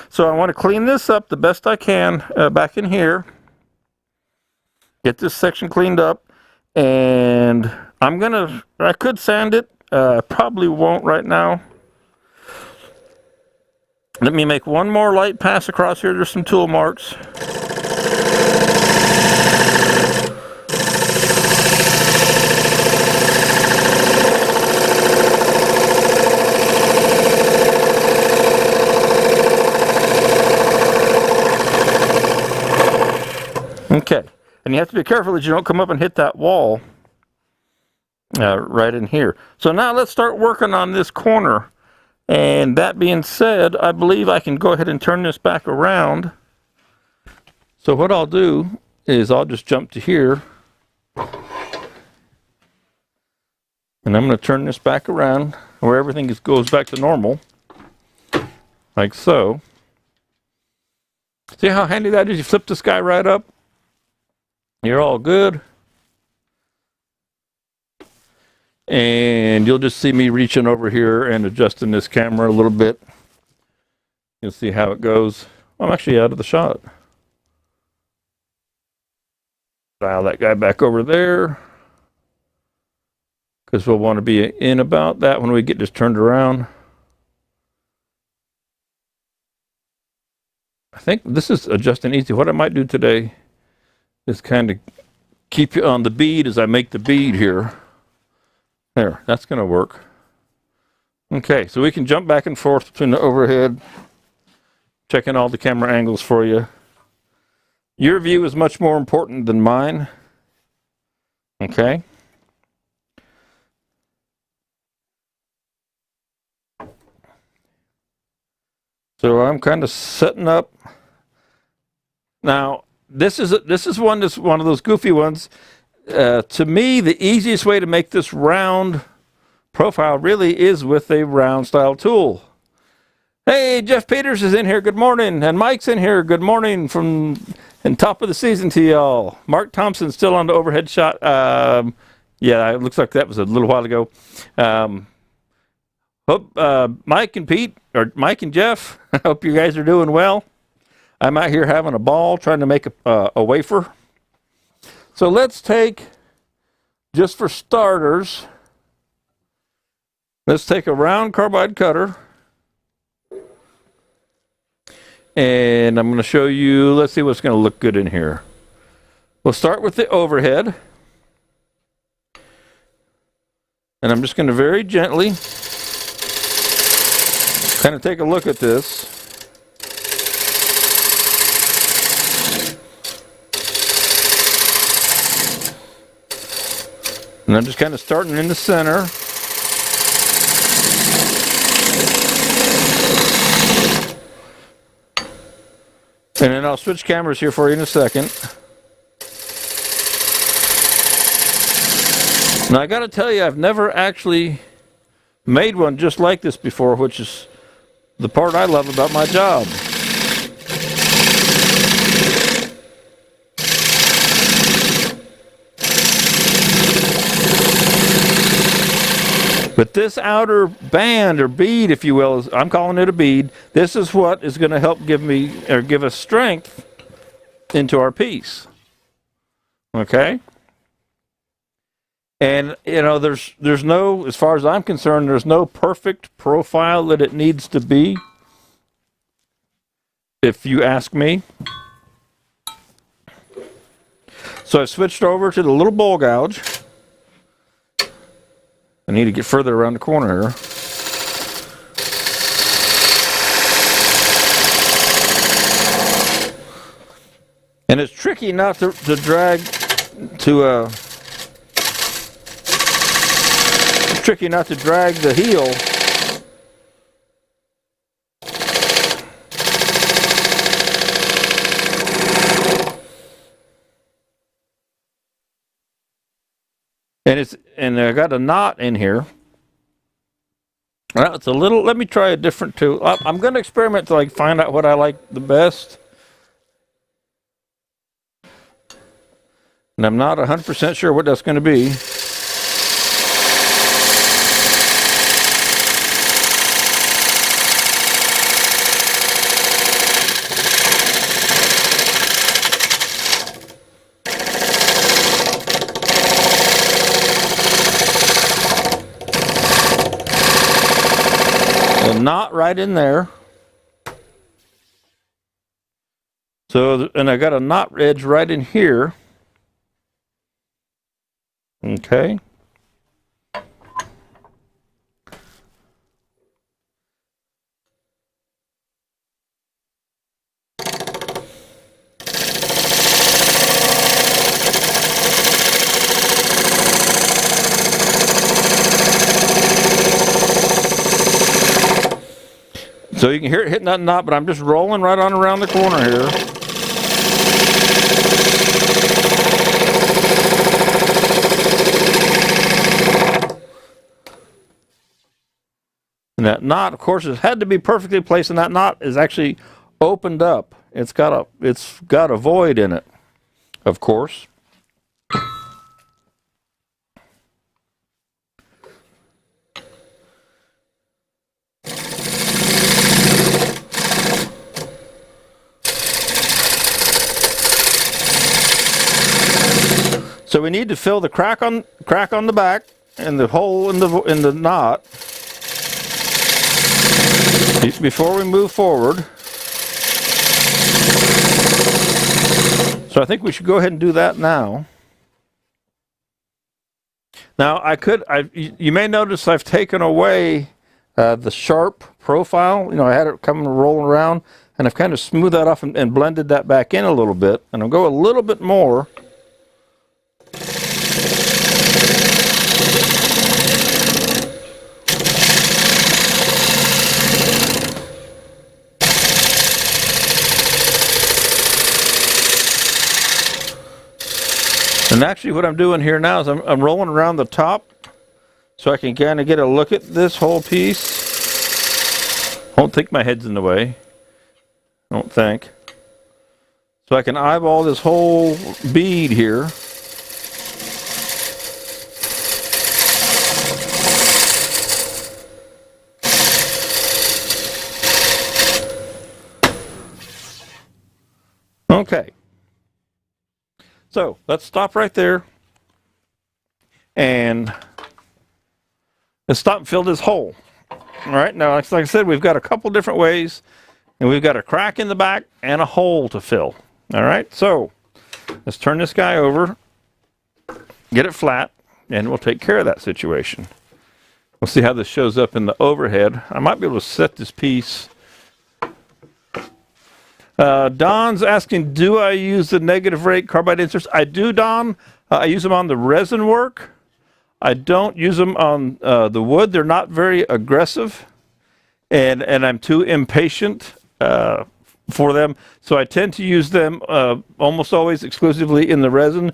S1: So I want to clean this up the best I can back in here. Get this section cleaned up. And I could sand it, probably won't right now. Let me make one more light pass across here. There's some tool marks. Okay. And you have to be careful that you don't come up and hit that wall right in here. So now let's start working on this corner. And that being said, I believe I can go ahead and turn this back around. So what I'll do is I'll just jump to here. And I'm going to turn this back around where everything goes back to normal. Like so. See how handy that is? You flip this guy right up. You're all good. And you'll just see me reaching over here and adjusting this camera a little bit. You'll see how it goes. I'm actually out of the shot. Dial that guy back over there, because we'll want to be in about that when we get this turned around. I think this is adjusting easy. What I might do today is kind of keep you on the bead as I make the bead here. There, that's going to work. Okay, so we can jump back and forth between the overhead, checking all the camera angles for you. Your view is much more important than mine. Okay. So I'm kind of setting up. Now, this is one of those goofy ones. To me, the easiest way to make this round profile really is with a round style tool. Hey, Jeff Peters is in here. Good morning. And Mike's in here. Good morning from and top of the season to y'all. Mark Thompson's still on the overhead shot. Yeah, it looks like that was a little while ago. Hope Mike and Pete, or Mike and Jeff, I hope you guys are doing well. I'm out here having a ball trying to make a wafer. So let's take, just for starters, let's take a round carbide cutter. And I'm going to show you, let's see what's going to look good in here. We'll start with the overhead. And I'm just going to very gently kind of take a look at this. And I'm just kind of starting in the center. And then I'll switch cameras here for you in a second. Now I got to tell you, I've never actually made one just like this before, which is the part I love about my job. But this outer band or bead, if you will, I'm calling it a bead, this is what is going to help give us strength into our piece. Okay? And you know, there's no, as far as I'm concerned, there's no perfect profile that it needs to be, if you ask me. So I switched over to the little bowl gouge. I need to get further around the corner here. And it's tricky not to drag to it's tricky not to drag the heel. And I got a knot in here. Well, it's a little, let me try a different tool. I'm going to experiment till I find out what I like the best. And I'm not 100% sure what that's going to be. A knot right in there. So, and I got a knot edge right in here. Okay. So you can hear it hitting that knot, but I'm just rolling right on around the corner here. And that knot, of course, it had to be perfectly placed, and that knot is actually opened up. It's got a void in it, of course. So we need to fill the crack on the back and the hole in the knot before we move forward. So I think we should go ahead and do that now. Now you may notice I've taken away the sharp profile. You know, I had it coming rolling around, and I've kind of smoothed that off and blended that back in a little bit. And I'll go a little bit more. And actually what I'm doing here now is I'm rolling around the top so I can kind of get a look at this whole piece. Don't think my head's in the way. Don't think. So I can eyeball this whole bead here. Okay. So let's stop right there and let's stop and fill this hole. All right, now like I said, we've got a couple different ways, and we've got a crack in the back and a hole to fill. All right, so let's turn this guy over, get it flat, and we'll take care of that situation. We'll see how this shows up in the overhead. I might be able to set this piece. Don's asking, do I use the negative rate carbide inserts? I do, Don. I use them on the resin work. I don't use them on the wood. They're not very aggressive, and I'm too impatient for them. So I tend to use them almost always exclusively in the resin.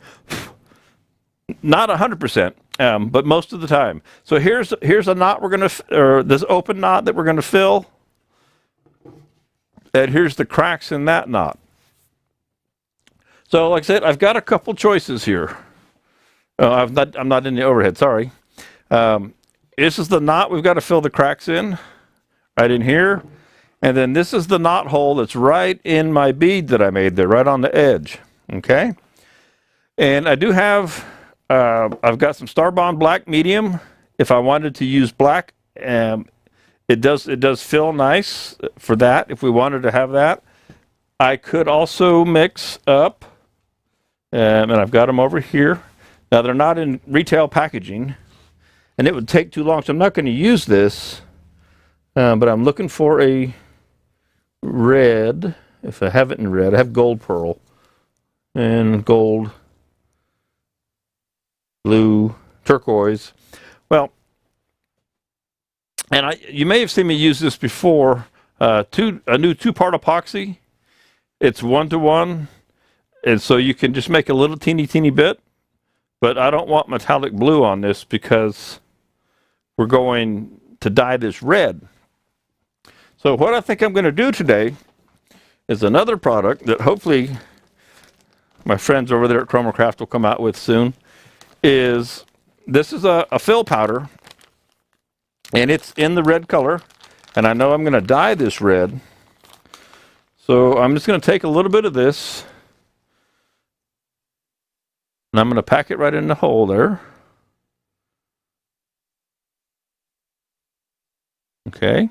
S1: Not 100%, but most of the time. So here's a knot we're going to, or this open knot that we're going to fill. And here's the cracks in that knot. So like I said, I've got a couple choices here. I'm not in the overhead, sorry. This is the knot we've got to fill the cracks in, right in here. And then this is the knot hole that's right in my bead that I made there, right on the edge, okay? And I do have I've got some Starbond black medium. If I wanted to use black, it does fill nice for that. If we wanted to have that, I could also mix up, and I've got them over here. Now they're not in retail packaging, and it would take too long, so I'm not going to use this. But I'm looking for a red. If I have it in red, I have gold pearl and gold, blue, turquoise. Well, and you may have seen me use this before. A new two-part epoxy. It's 1-to-1, and so you can just make a little teeny bit. But I don't want metallic blue on this because we're going to dye this red. So what I think I'm going to do today is another product that hopefully my friends over there at Chromacraft will come out with soon. This is a fill powder, and it's in the red color, and I know I'm going to dye this red. So I'm just going to take a little bit of this, and I'm going to pack it right in the hole there. Okay.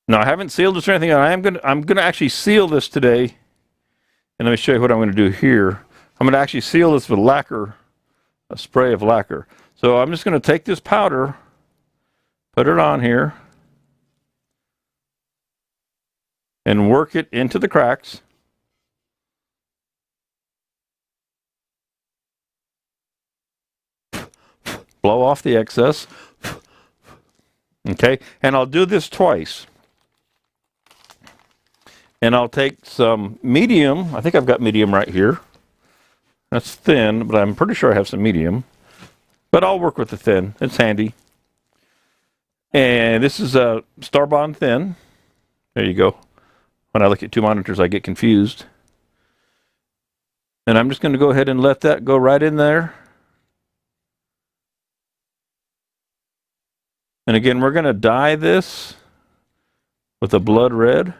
S1: Now I haven't sealed this or anything. I'm gonna actually seal this today, and let me show you what I'm going to do here. I'm going to actually seal this with lacquer, a spray of lacquer. So I'm just going to take this powder, put it on here, and work it into the cracks. Blow off the excess. Okay, and I'll do this twice. And I'll take some medium. I think I've got medium right here. That's thin, but I'm pretty sure I have some medium. But I'll work with the thin. It's handy. And this is a Starbond thin. There you go. When I look at two monitors, I get confused. And I'm just going to go ahead and let that go right in there. And again, we're going to dye this with a blood red.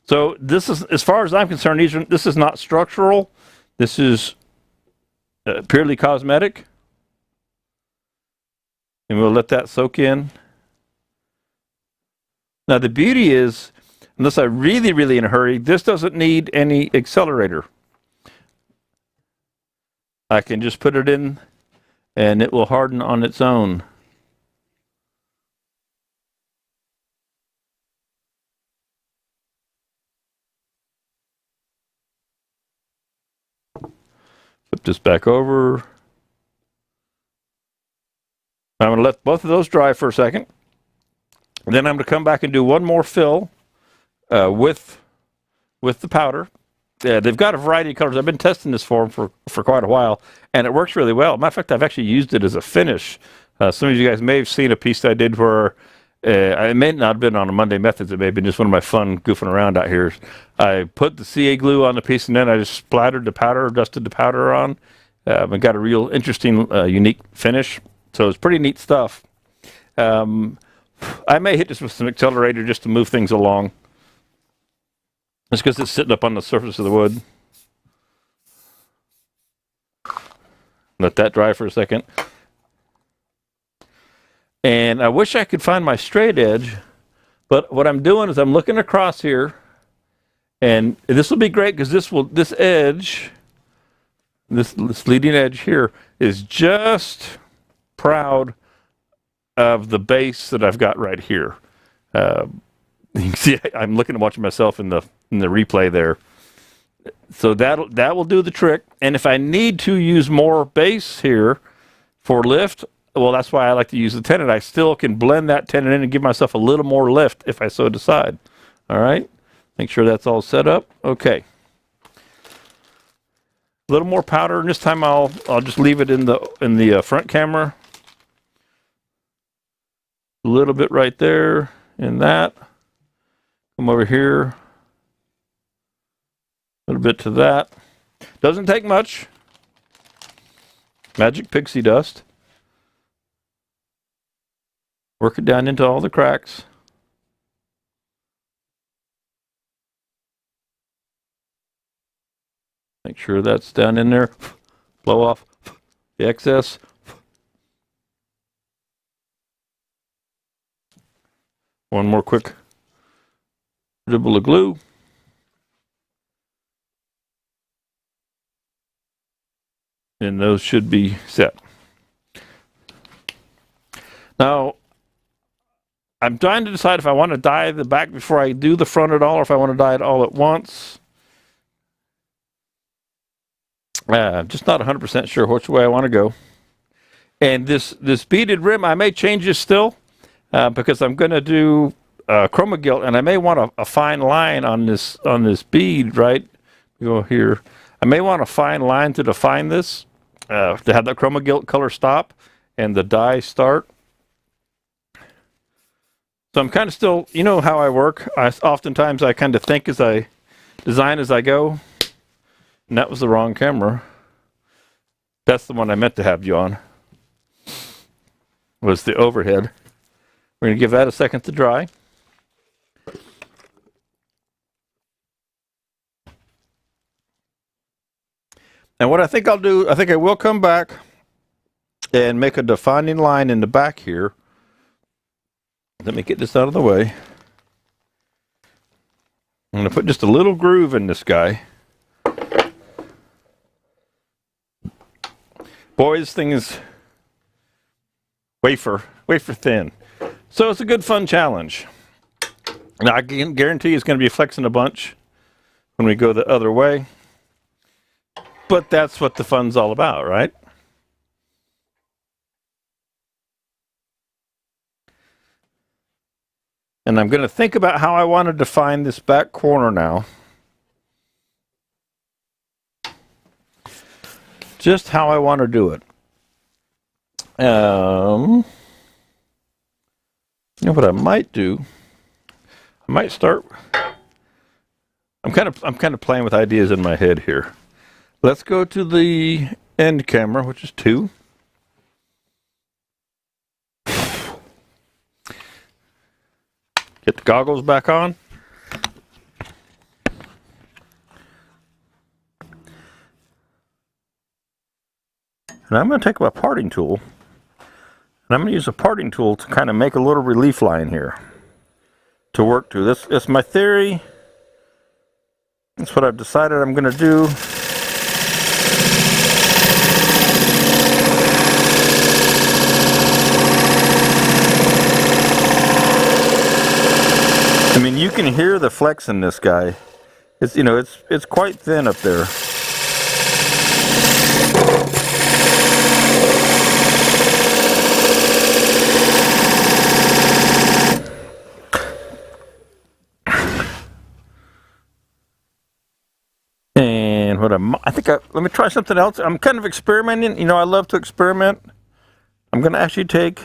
S1: So this is, as far as I'm concerned, this is not structural. This is purely cosmetic. And we'll let that soak in. Now the beauty is, unless I'm really in a hurry, this doesn't need any accelerator. I can just put it in and it will harden on its own. Flip this back over. I'm going to let both of those dry for a second. And then I'm going to come back and do one more fill with the powder. They've got a variety of colors. I've been testing this for them for quite a while, and it works really well. Matter of fact, I've actually used it as a finish. Some of you guys may have seen a piece that I did where it may not have been on a Monday Methods. It may have been just one of my fun goofing around out here. I put the CA glue on the piece, and then I just splattered the powder, dusted the powder on, and got a real interesting, unique finish. So it's pretty neat stuff. I may hit this with some accelerator just to move things along. It's because it's sitting up on the surface of the wood. Let that dry for a second. And I wish I could find my straight edge, but what I'm doing is I'm looking across here, and this will be great because this edge, this leading edge here is just proud of the base that I've got right here. You can see I'm looking and watching myself in the replay there. So that will do the trick. And if I need to use more base here for lift, well, that's why I like to use the tenon. I still can blend that tenon in and give myself a little more lift if I so decide. All right, make sure that's all set up. Okay. A little more powder, and this time I'll just leave it in the front camera. A little bit right there in that. Come over here. A little bit to that. Doesn't take much. Magic pixie dust. Work it down into all the cracks. Make sure that's down in there. Blow off the excess. One more quick dribble of glue. And those should be set. Now, I'm trying to decide if I want to dye the back before I do the front at all, or if I want to dye it all at once. I'm just not 100% sure which way I want to go. And this beaded rim, I may change this still because I'm going to do chroma gilt, and I may want a fine line on this bead, right? Go here. I may want a fine line to define this to have the chroma gilt color stop and the dye start. So I'm kind of still, you know how I work. Oftentimes I kind of think as I design as I go. And that was the wrong camera. That's the one I meant to have you on. Was the overhead. We're going to give that a second to dry. And what I think I'll do, I think I will come back and make a defining line in the back here. Let me get this out of the way. I'm going to put just a little groove in this guy. Boy, this thing is wafer thin. So it's a good fun challenge. Now I can guarantee it's going to be flexing a bunch when we go the other way. But that's what the fun's all about, right? And I'm going to think about how I want to define this back corner now. Just how I want to do it. You know what I might do? I might start. I'm kind of playing with ideas in my head here. Let's go to the end camera, which is 2. Get the goggles back on. And I'm going to take my parting tool, and I'm going to use a parting tool to kind of make a little relief line here to work to. This my theory. That's what I've decided I'm going to do. I mean, you can hear the flex in this guy. It's, you know, it's quite thin up there. And what let me try something else. I'm kind of experimenting. You know, I love to experiment. I'm going to actually take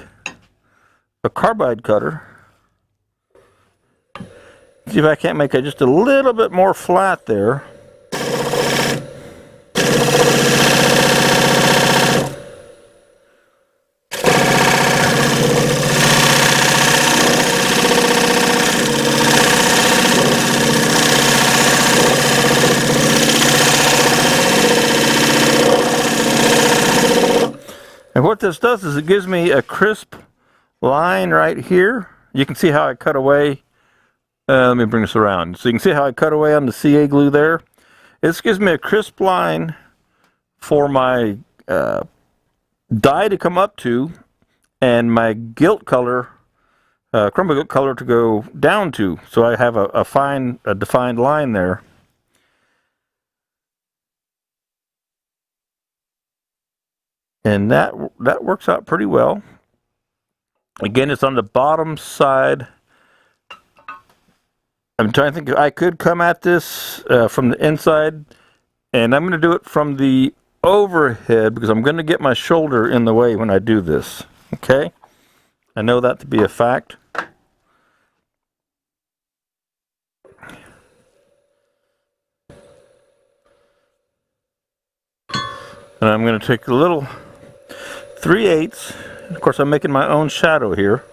S1: a carbide cutter. See if I can't make it just a little bit more flat there. And what this does is it gives me a crisp line right here. You can see how I cut away. Let me bring this around. So you can see how I cut away on the CA glue there. This gives me a crisp line for my dye to come up to and my gilt color, chroma gilt color to go down to. So I have a defined line there. And that works out pretty well. Again, it's on the bottom side. I'm trying to think if I could come at this from the inside, and I'm going to do it from the overhead because I'm going to get my shoulder in the way when I do this. Okay? I know that to be a fact. And I'm going to take a little 3/8. Of course, I'm making my own shadow here.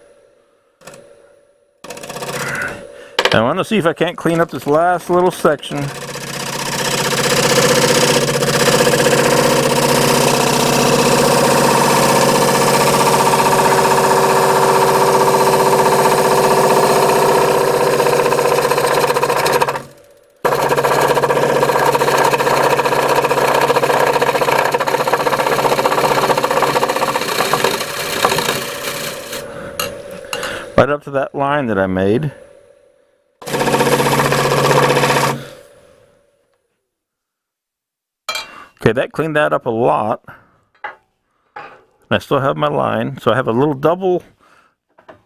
S1: I want to see if I can't clean up this last little section. to that line that I made. Okay, that cleaned that up a lot. I still have my line, so I have a little double.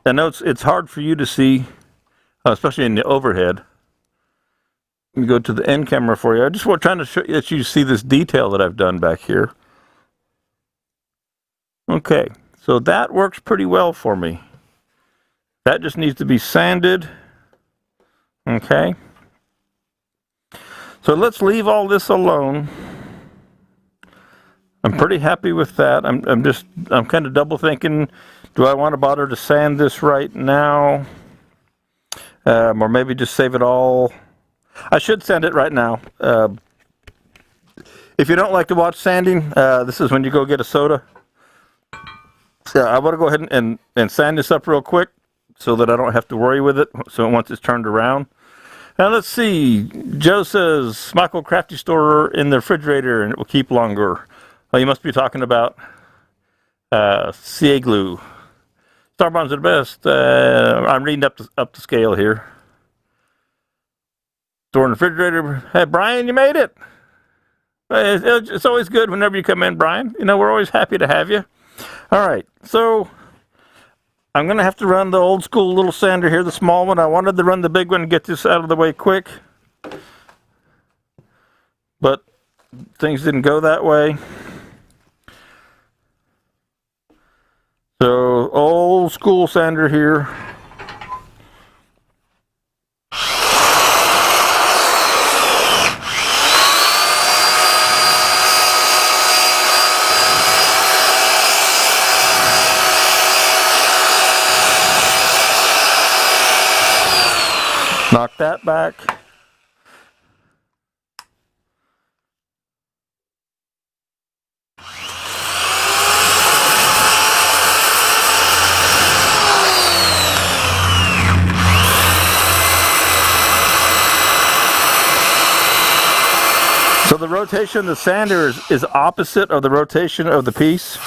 S1: I know it's hard for you to see, especially in the overhead. Let me go to the end camera for you. I just was trying to show you that you see this detail that I've done back here. Okay, so that works pretty well for me. That just needs to be sanded. Okay. So let's leave all this alone. I'm pretty happy with that. I'm kind of double thinking, do I want to bother to sand this right now? Or maybe just save it all. I should sand it right now. If you don't like to watch sanding, this is when you go get a soda. So I want to go ahead and sand this up real quick so that I don't have to worry with it. So once it's turned around. Now let's see. Joe says, Michael Crafty Store in the refrigerator and it will keep longer. Well, you must be talking about CA glue. Star Bonds are the best. I'm reading up the scale here. Store in the refrigerator. Hey, Brian, you made it. It's always good whenever you come in, Brian. You know, we're always happy to have you. All right, so I'm going to have to run the old school little sander here, the small one. I wanted to run the big one and get this out of the way quick. But things didn't go that way. So, old school sander here. Knock that back. So the rotation of the sander is opposite of the rotation of the piece.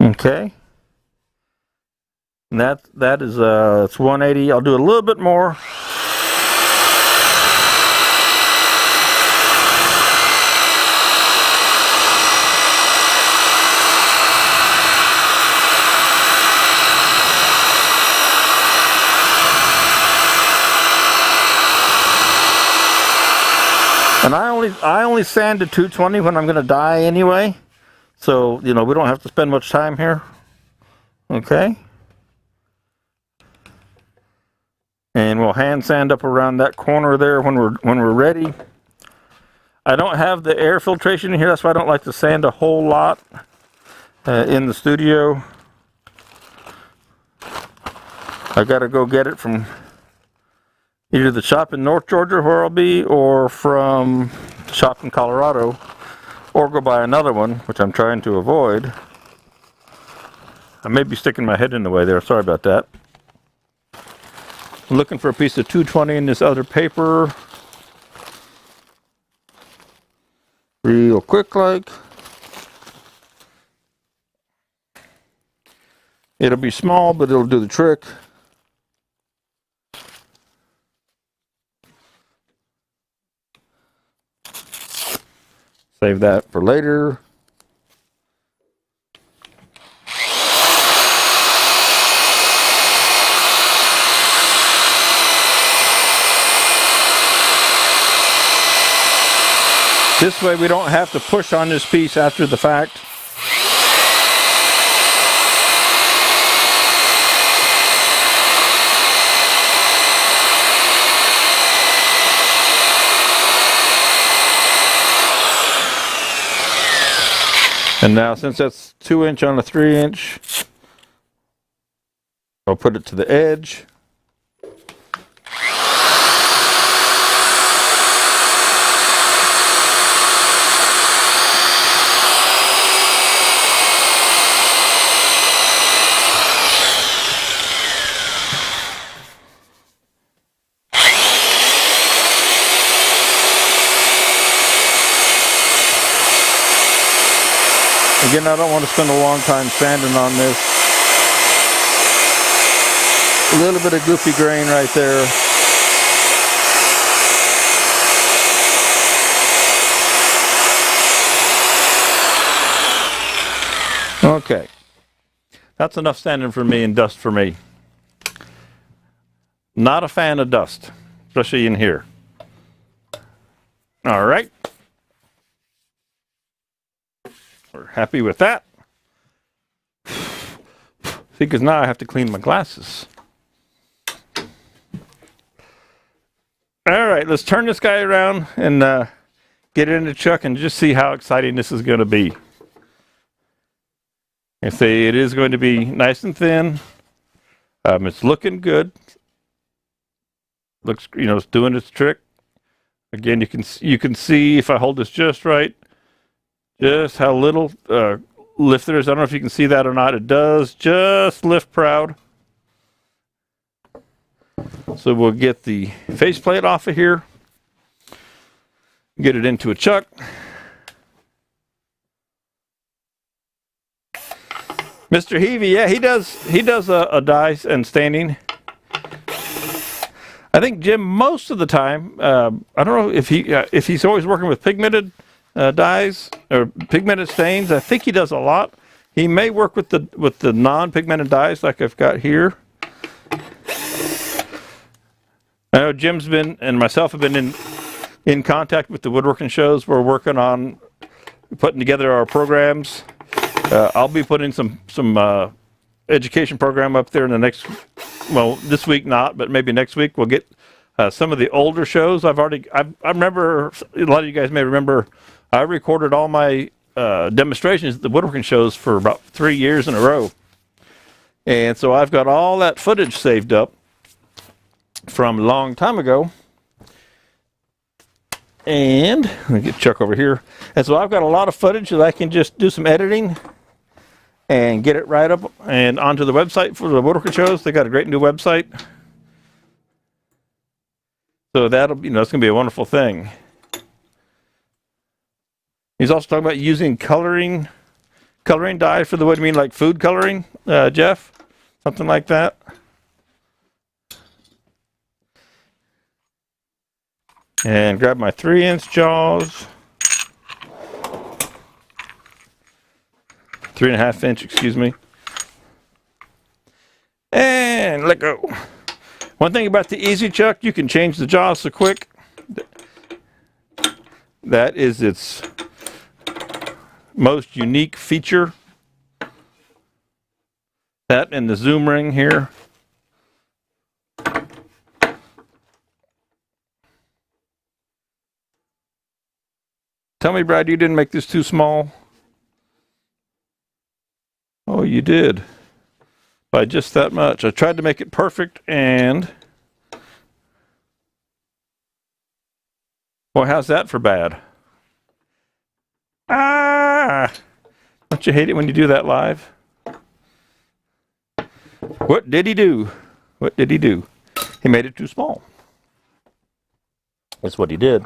S1: Okay. And that is it's 180. I'll do a little bit more. And I only sand to 220 when I'm going to die anyway. So, you know, we don't have to spend much time here. Okay. And we'll hand sand up around that corner there when we're ready. I don't have the air filtration in here, that's why I don't like to sand a whole lot in the studio. I gotta go get it from either the shop in North Georgia where I'll be, or from the shop in Colorado, or go buy another one, which I'm trying to avoid. I may be sticking my head in the way there, sorry about that. I'm looking for a piece of 220 in this other paper. Real quick like. It'll be small, but it'll do the trick. Save that for later. This way we don't have to push on this piece after the fact. And now since that's 2" on a 3", I'll put it to the edge. Again, I don't want to spend a long time sanding on this. A little bit of goofy grain right there. Okay. That's enough sanding for me and dust for me. Not a fan of dust, especially in here. All right. We're happy with that. See, because now I have to clean my glasses. All right, let's turn this guy around and get it in the chuck and just see how exciting this is going to be. I say it is going to be nice and thin. It's looking good. Looks, you know, it's doing its trick. Again, you can see if I hold this just right, just how little lift there is. I don't know if you can see that or not. It does just lift proud. So we'll get the faceplate off of here, get it into a chuck. Mr. Heavey, yeah, he does a die and staining. I think Jim, most of the time, I don't know if he's always working with pigmented dyes or pigmented stains. I think he does a lot. He may work with the non-pigmented dyes like I've got here. I know Jim's been and myself have been in contact with the woodworking shows. We're working on putting together our programs. I'll be putting some education program up there in the next, well, this week not, but maybe next week we'll get some of the older shows. I remember, a lot of you guys may remember, I recorded all my demonstrations at the woodworking shows for about 3 years in a row. And so I've got all that footage saved up from a long time ago. And let me get Chuck over here. And so I've got a lot of footage that I can just do some editing and get it right up and onto the website for the woodworking shows. They got a great new website. So that'll, you know, it's going to be a wonderful thing. He's also talking about using coloring dye for the wood. You mean like food coloring, Jeff? Something like that. And grab my 3-inch jaws. 3.5 inch, excuse me. And let go. One thing about the Easy Chuck, you can change the jaws so quick. That is its most unique feature. That and the zoom ring here. Tell me, Brad, you didn't make this too small? Oh, you did. By just that much. I tried to make it perfect, and boy, how's that for bad? Ah! Don't you hate it when you do that live? What did he do? What did he do? He made it too small. That's what he did.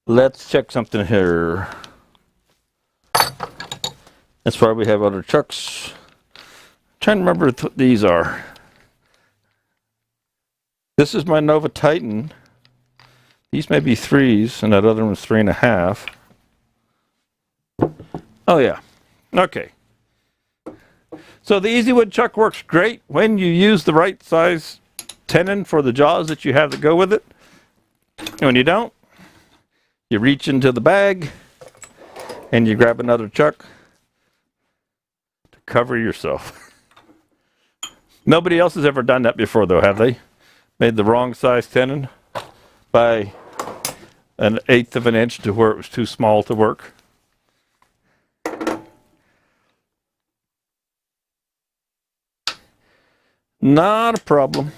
S1: Let's check something here. That's why we have other chucks. Trying to remember what these are. This is my Nova Titan. These may be 3s, and that other one's 3.5. Oh yeah. Okay. So the Easy Wood Chuck works great when you use the right size tenon for the jaws that you have that go with it. And when you don't, you reach into the bag and you grab another chuck to cover yourself. Nobody else has ever done that before, though, have they? Made the wrong size tenon by 1/8 of an inch to where it was too small to work. Not a problem.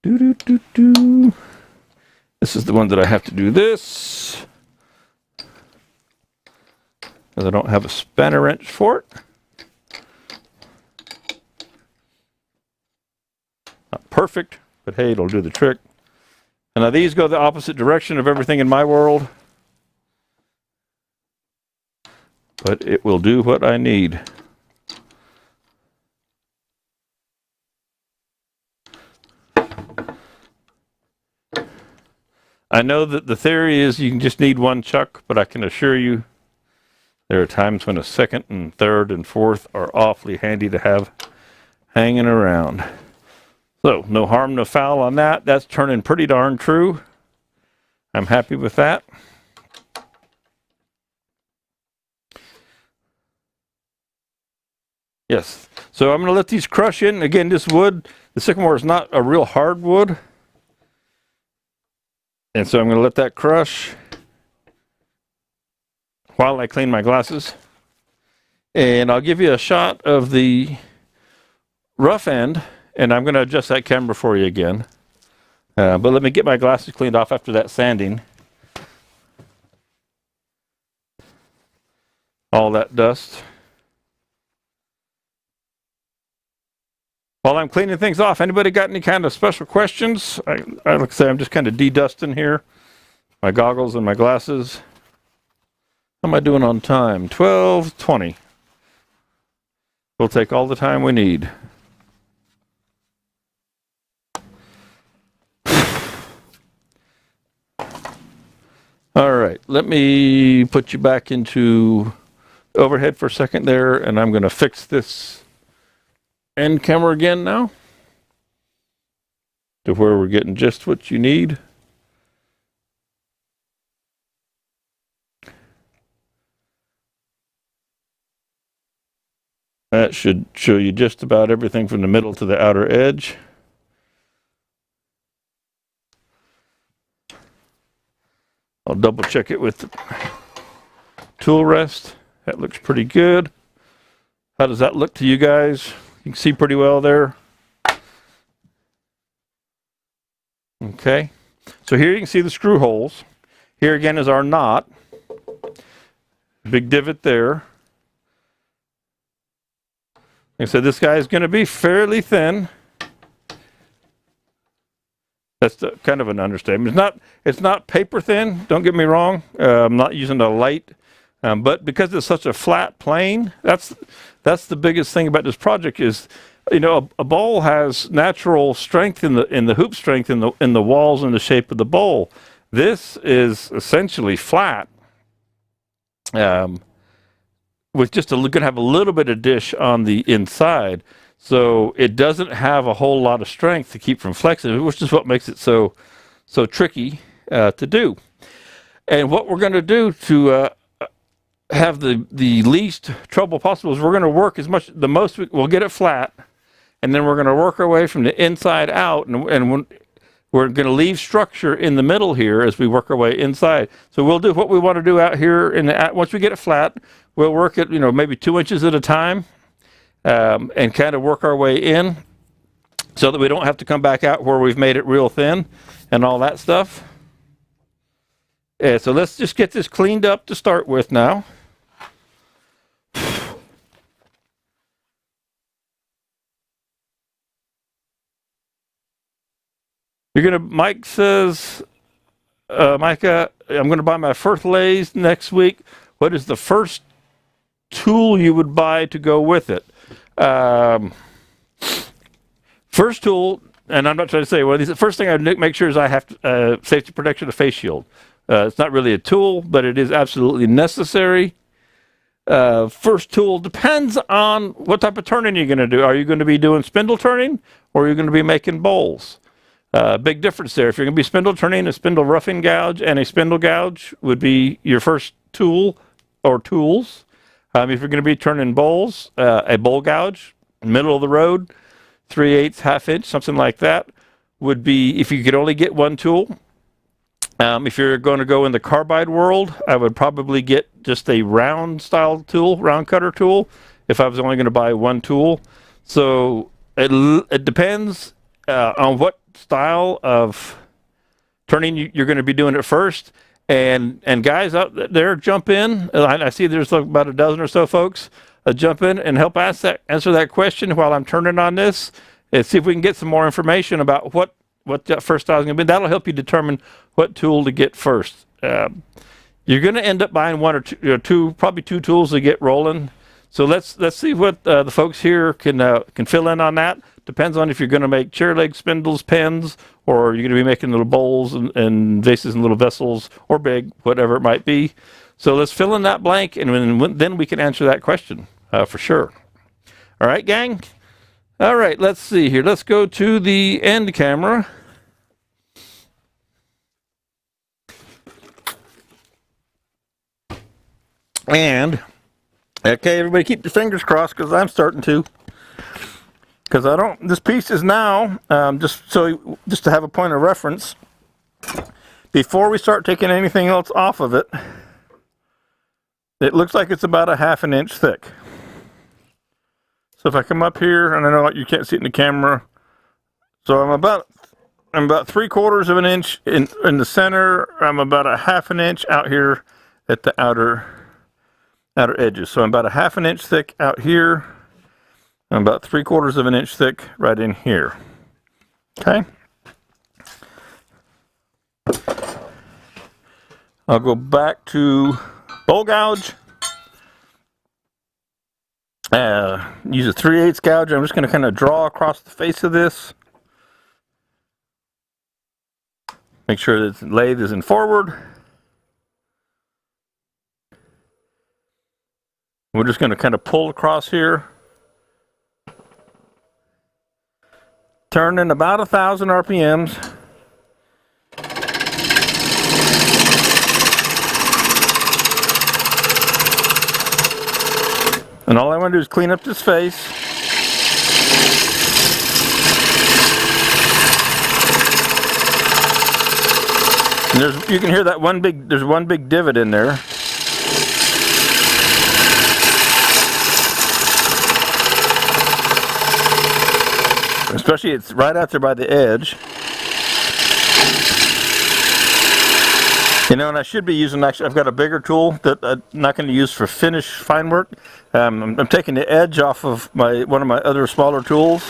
S1: Do. This is the one that I have to do this. Because I don't have a spanner wrench for it. Not perfect, but hey, it'll do the trick. And now these go the opposite direction of everything in my world. but it will do what I need. I know that the theory is you can just need one chuck, but I can assure you there are times when a second and third and fourth are awfully handy to have hanging around. So no harm, no foul on that. That's turning pretty darn true. I'm happy with that. Yes. So I'm going to let these crush in. Again, this wood, the sycamore is not a real hard wood. And so I'm going to let that crush while I clean my glasses. And I'll give you a shot of the rough end, and I'm going to adjust that camera for you again. But let me get my glasses cleaned off after that sanding. All that dust. While I'm cleaning things off, anybody got any kind of special questions? Like I say, I'm just kind of de-dusting here. My goggles and my glasses. How am I doing on time? 12:20. We'll take all the time we need. All right, let me put you back into overhead for a second there, and I'm going to fix this end camera again now to where we're getting just what you need. That should show you just about everything from the middle to the outer edge. I'll double check it with the tool rest. That looks pretty good. How does that look to you guys? You can see pretty well there. Okay. So here you can see the screw holes. Here again is our knot. Big divot there. Like I said, this guy is going to be fairly thin. That's kind of an understatement. It's not paper thin. Don't get me wrong. I'm not using a light, but because it's such a flat plane, that's the biggest thing about this project is, you know, a bowl has natural strength in the hoop strength in the walls and the shape of the bowl. This is essentially flat. With just going to have a little bit of dish on the inside. So it doesn't have a whole lot of strength to keep from flexing, which is what makes it so tricky to do. And what we're going to do to have the least trouble possible is we're going to work we'll get it flat, and then we're going to work our way from the inside out, and we're going to leave structure in the middle here as we work our way inside. So we'll do what we want to do out here, once we get it flat, we'll work it, maybe 2 inches at a time, and kind of work our way in so that we don't have to come back out where we've made it real thin and all that stuff. So let's just get this cleaned up to start with now. Mike says, Micah, I'm going to buy my first lathe next week. What is the first tool you would buy to go with it? First tool, and I'm not trying to say, well, the first thing I'd make sure is I have safety protection, a face shield. It's not really a tool, but it is absolutely necessary. First tool depends on what type of turning you're going to do. Are you going to be doing spindle turning, or are you going to be making bowls? Big difference there. If you're going to be spindle turning, a spindle roughing gouge and a spindle gouge would be your first tool or tools. If you're going to be turning bowls, a bowl gouge, middle of the road, 3/8, ½ inch, something like that, would be if you could only get one tool. If you're going to go in the carbide world, I would probably get just a round style tool, round cutter tool, if I was only going to buy one tool. So it depends on what style of turning you're going to be doing it first. And guys out there, jump in. I see there's about a dozen or so folks. Jump in and help answer that question while I'm turning on this, and see if we can get some more information about what that first style is going to be. That'll help you determine what tool to get first. You're going to end up buying one or two, probably two tools to get rolling. So let's see what the folks here can fill in on that. Depends on if you're going to make chair leg spindles, pens, or you're going to be making little bowls and vases and little vessels, or big, whatever it might be. So let's fill in that blank, and then we can answer that question for sure. All right, gang? All right, let's see here. Let's go to the end camera. And, okay, everybody keep your fingers crossed, because I'm starting to. Because this piece is now, just to have a point of reference, before we start taking anything else off of it, it looks like it's about a 1/2 inch thick. So if I come up here, and I know you can't see it in the camera, so I'm about 3/4 of an inch in the center. I'm about a 1/2 inch out here at the outer edges. So I'm about a 1/2 inch thick out here. I'm about 3/4 of an inch thick right in here. Okay. I'll go back to bowl gouge. Use a 3/8 gouge. I'm just going to kind of draw across the face of this. Make sure that the lathe is in forward. We're just going to kind of pull across here. Turn in about 1,000 RPMs. And all I want to do is clean up this face. And you can hear that there's one big divot in there. Especially it's right out there by the edge. You know, and I should be using, actually, I've got a bigger tool that I'm not going to use for finish fine work. I'm taking the edge off of one of my other smaller tools.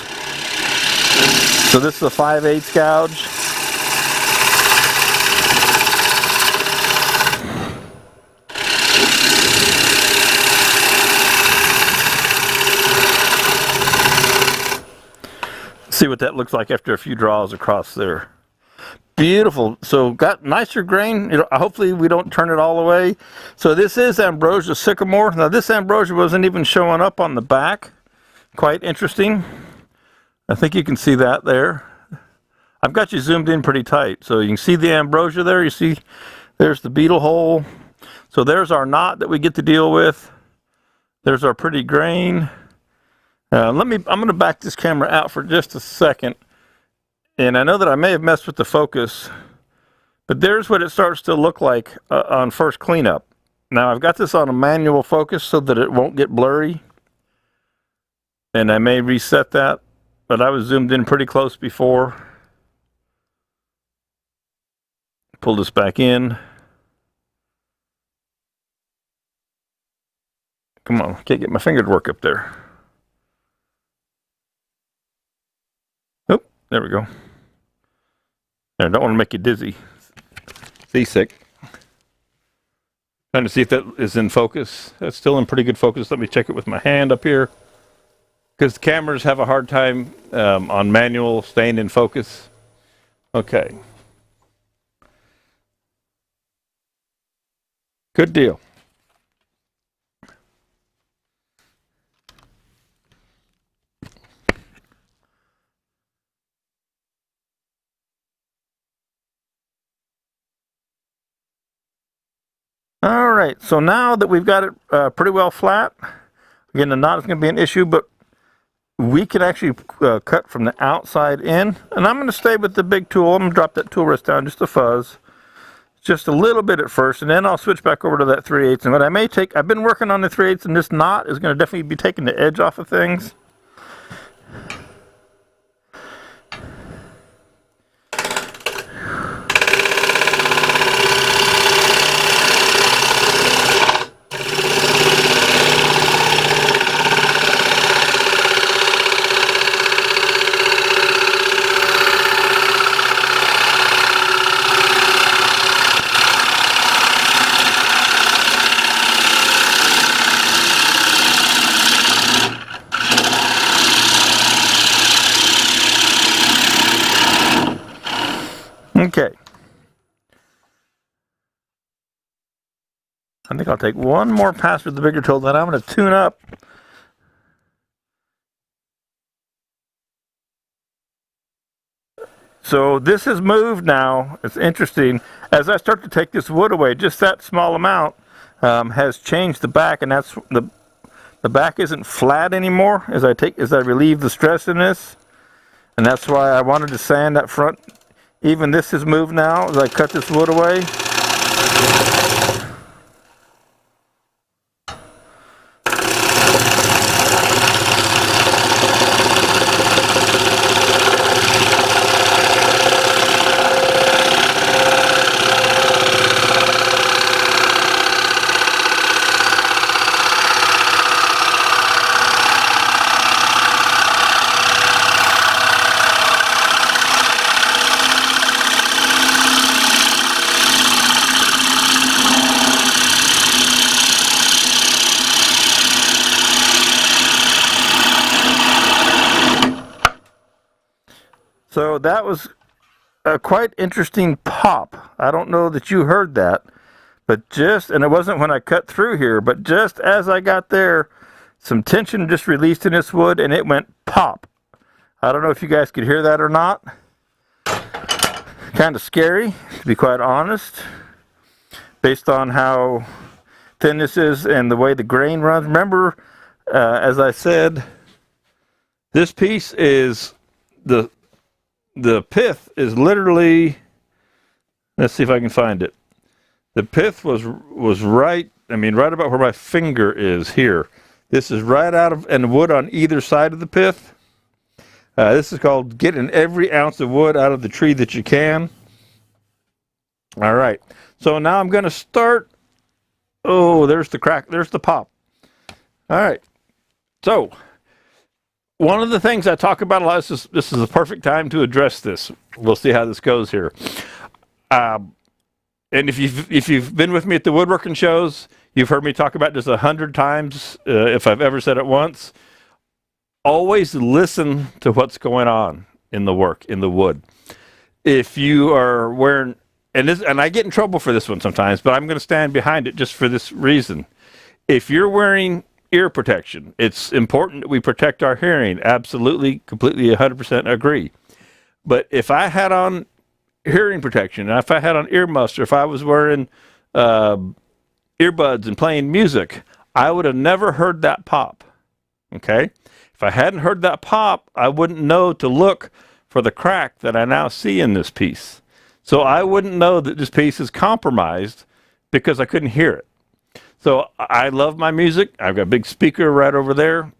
S1: So this is a 5/8 gouge. See what that looks like after a few draws across there. Beautiful. So got nicer grain. Hopefully we don't turn it all the way. So this is ambrosia sycamore. Now this ambrosia wasn't even showing up on the back. Quite interesting. I think you can see that there. I've got you zoomed in pretty tight. So you can see the ambrosia there. You see there's the beetle hole. So there's our knot that we get to deal with. There's our pretty grain. I'm going to back this camera out for just a second. And I know that I may have messed with the focus, but there's what it starts to look like on first cleanup. Now I've got this on a manual focus so that it won't get blurry. And I may reset that, but I was zoomed in pretty close before. Pull this back in. Come on, can't get my finger to work up there. Oh, there we go. I don't want to make you dizzy. Seasick. Trying to see if that is in focus. That's still in pretty good focus. Let me check it with my hand up here. Because the cameras have a hard time on manual staying in focus. Okay. Good deal. All right, so now that we've got it pretty well flat, again, the knot is going to be an issue, but we can actually cut from the outside in. And I'm going to stay with the big tool. I'm going to drop that tool rest down just a fuzz. Just a little bit at first, and then I'll switch back over to that 3/8. And what I may take, I've been working on the 3/8, and this knot is going to definitely be taking the edge off of things. Okay. I think I'll take one more pass with the bigger tool, then I'm going to tune up. So this has moved now. It's interesting. As I start to take this wood away, just that small amount has changed the back, and that's the back isn't flat anymore as I relieve the stress in this. And that's why I wanted to sand that front. Even this has moved now as I cut this wood away. So that was a quite interesting pop. I don't know that you heard that, but and it wasn't when I cut through here, but just as I got there, some tension just released in this wood and it went pop. I don't know if you guys could hear that or not. Kind of scary, to be quite honest, based on how thin this is and the way the grain runs. Remember, as I said, this piece is the pith is literally, let's see if I can find it. The pith was right, right about where my finger is here. This is right out of, and wood on either side of the pith. This is called getting every ounce of wood out of the tree that you can. All right, so now I'm going to start. Oh, there's the crack, there's the pop. All right, so one of the things I talk about a lot is this is the perfect time to address this. We'll see how this goes here. And if you've been with me at the woodworking shows, you've heard me talk about this 100 times, if I've ever said it once. Always listen to what's going on in the work, in the wood. If you are wearing, and I get in trouble for this one sometimes, but I'm going to stand behind it just for this reason. If you're wearing ear protection, it's important that we protect our hearing. Absolutely, completely, 100% agree. But if I had on hearing protection, if I had on ear muffs, or if I was wearing earbuds and playing music, I would have never heard that pop. Okay? If I hadn't heard that pop, I wouldn't know to look for the crack that I now see in this piece. So I wouldn't know that this piece is compromised because I couldn't hear it. So I love my music. I've got a big speaker right over there.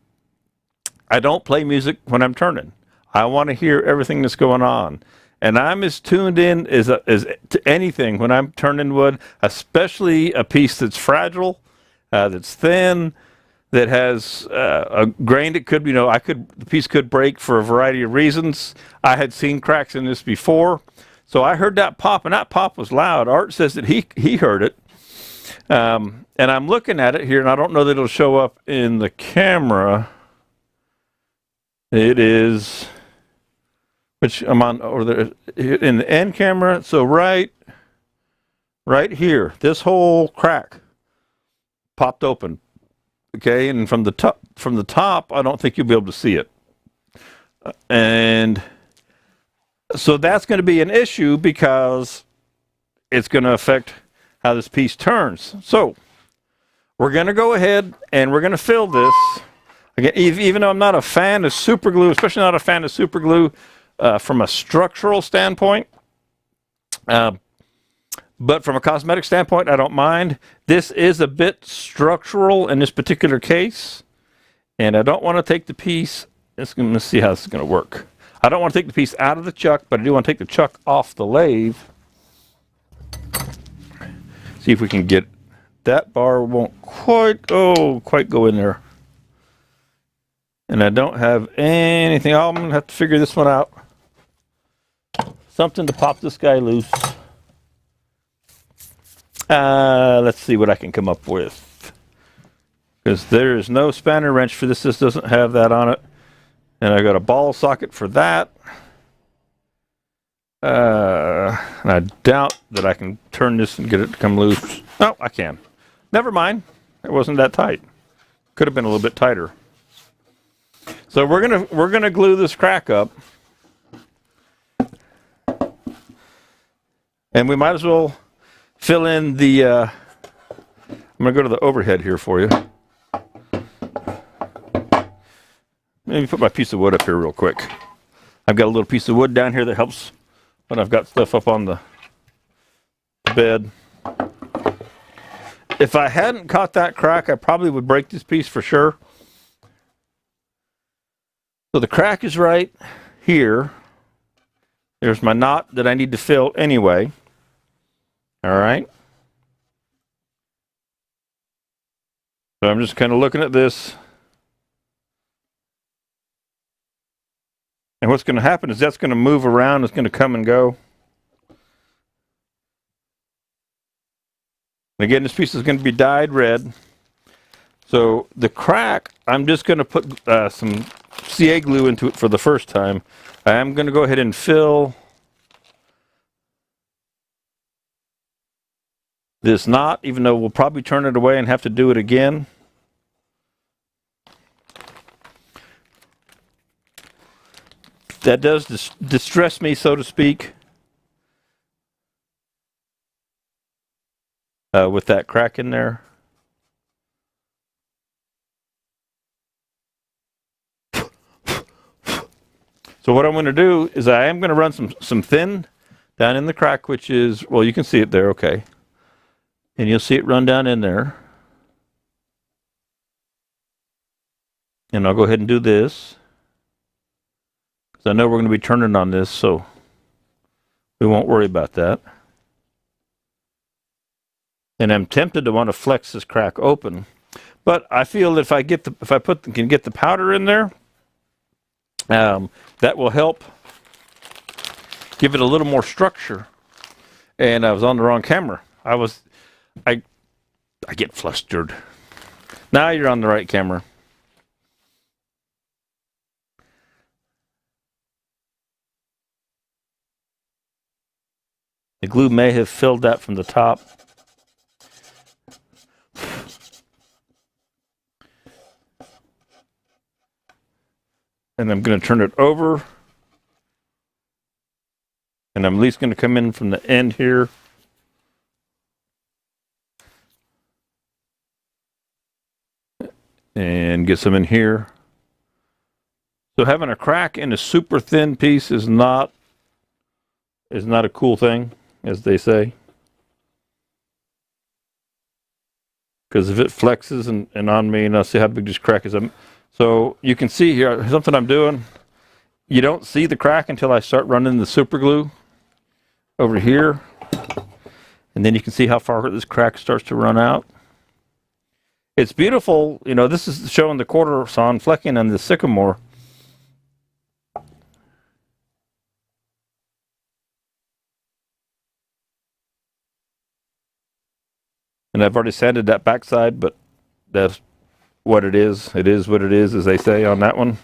S1: I don't play music when I'm turning. I want to hear everything that's going on. And I'm as tuned in as to anything when I'm turning wood, especially a piece that's fragile, that's thin, that has a grain that could, the piece could break for a variety of reasons. I had seen cracks in this before. So I heard that pop, and that pop was loud. Art says that he heard it. And I'm looking at it here, and I don't know that it'll show up in the camera. It is, which I'm on over there in the end camera. So right here, this whole crack popped open. Okay, and from the top, I don't think you'll be able to see it. And so that's going to be an issue because it's going to affect how this piece turns. So we're going to go ahead and we're going to fill this. Again, even though I'm not a fan of super glue, especially not a fan of super glue from a structural standpoint, but from a cosmetic standpoint, I don't mind. This is a bit structural in this particular case, and I don't want to take the piece. Let's see how this is going to work. I don't want to take the piece out of the chuck, but I do want to take the chuck off the lathe. See if we can get that bar won't quite go in there. And I don't have anything. I'm going to have to figure this one out. Something to pop this guy loose. Let's see what I can come up with. Because there is no spanner wrench for this. This doesn't have that on it. And I got a ball socket for that. And I doubt that I can turn this and get it to come loose. Oh, I can. Never mind. It wasn't that tight. Could have been a little bit tighter. So we're gonna glue this crack up. And we might as well fill in the I'm gonna go to the overhead here for you. Let me put my piece of wood up here real quick. I've got a little piece of wood down here that helps when I've got stuff up on the bed. If I hadn't caught that crack, I probably would break this piece for sure. So the crack is right here. There's my knot that I need to fill anyway. All right. So I'm just kind of looking at this. And what's going to happen is that's going to move around. It's going to come and go. And again, this piece is going to be dyed red. So the crack, I'm just going to put some CA glue into it for the first time. I am going to go ahead and fill this knot, even though we'll probably turn it away and have to do it again. That does distress me, so to speak, with that crack in there. So what I'm going to do is I am going to run some thin down in the crack, which is, well, you can see it there, okay. And you'll see it run down in there. And I'll go ahead and do this. I know we're going to be turning on this, so we won't worry about that. And I'm tempted to want to flex this crack open, but I feel that if I get can get the powder in there, that will help give it a little more structure. And I was on the wrong camera. I get flustered. Now you're on the right camera. The glue may have filled that from the top. And I'm going to turn it over. And I'm at least going to come in from the end here. And get some in here. So having a crack in a super thin piece is not a cool thing, as they say. Because if it flexes and on me, and I'll see how big this crack is. So you can see here, something I'm doing, you don't see the crack until I start running the super glue over here. And then you can see how far this crack starts to run out. It's beautiful. You know, this is showing the quarter sawn flecking on the sycamore. And I've already sanded that backside, but that's what it is. It is what it is, as they say on that one.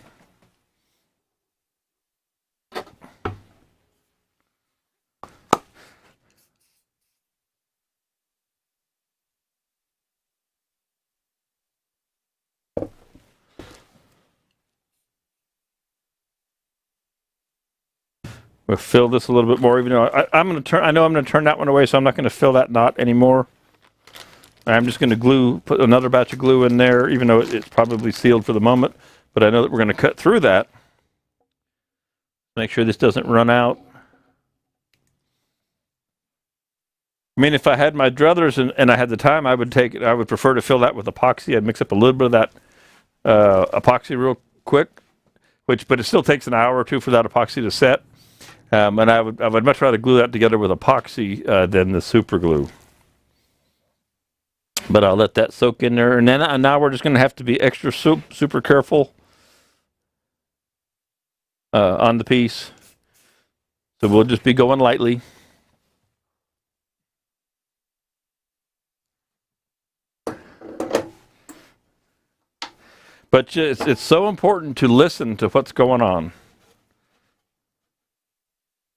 S1: We'll fill this a little bit more, even though I know I'm going to turn that one away, so I'm not going to fill that knot anymore. I'm just going to put another batch of glue in there, even though it's probably sealed for the moment. But I know that we're going to cut through that. Make sure this doesn't run out. I mean, if I had my druthers and I had the time, I would prefer to fill that with epoxy. I'd mix up a little bit of that epoxy real quick, but it still takes an hour or two for that epoxy to set. And I would much rather glue that together with epoxy than the super glue. But I'll let that soak in there. And then now we're just going to have to be extra super careful on the piece. So we'll just be going lightly. But it's so important to listen to what's going on.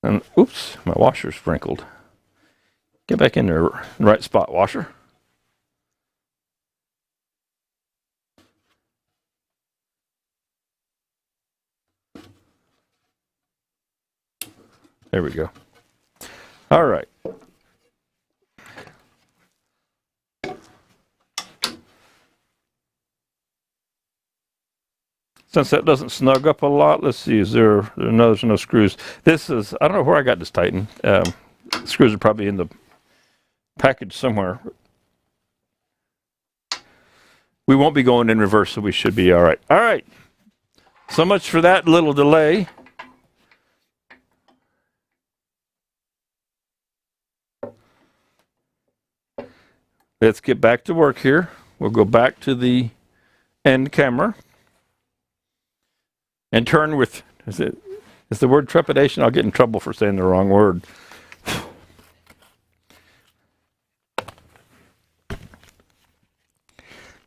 S1: And oops, my washer sprinkled. Get back in there, right spot, washer. There we go. All right. Since that doesn't snug up a lot, let's see, there's no screws. This is, I don't know where I got this tightened. Screws are probably in the package somewhere. We won't be going in reverse, so we should be all right. All right. So much for that little delay. Let's get back to work here. We'll go back to the end camera. And turn with, is the word trepidation? I'll get in trouble for saying the wrong word.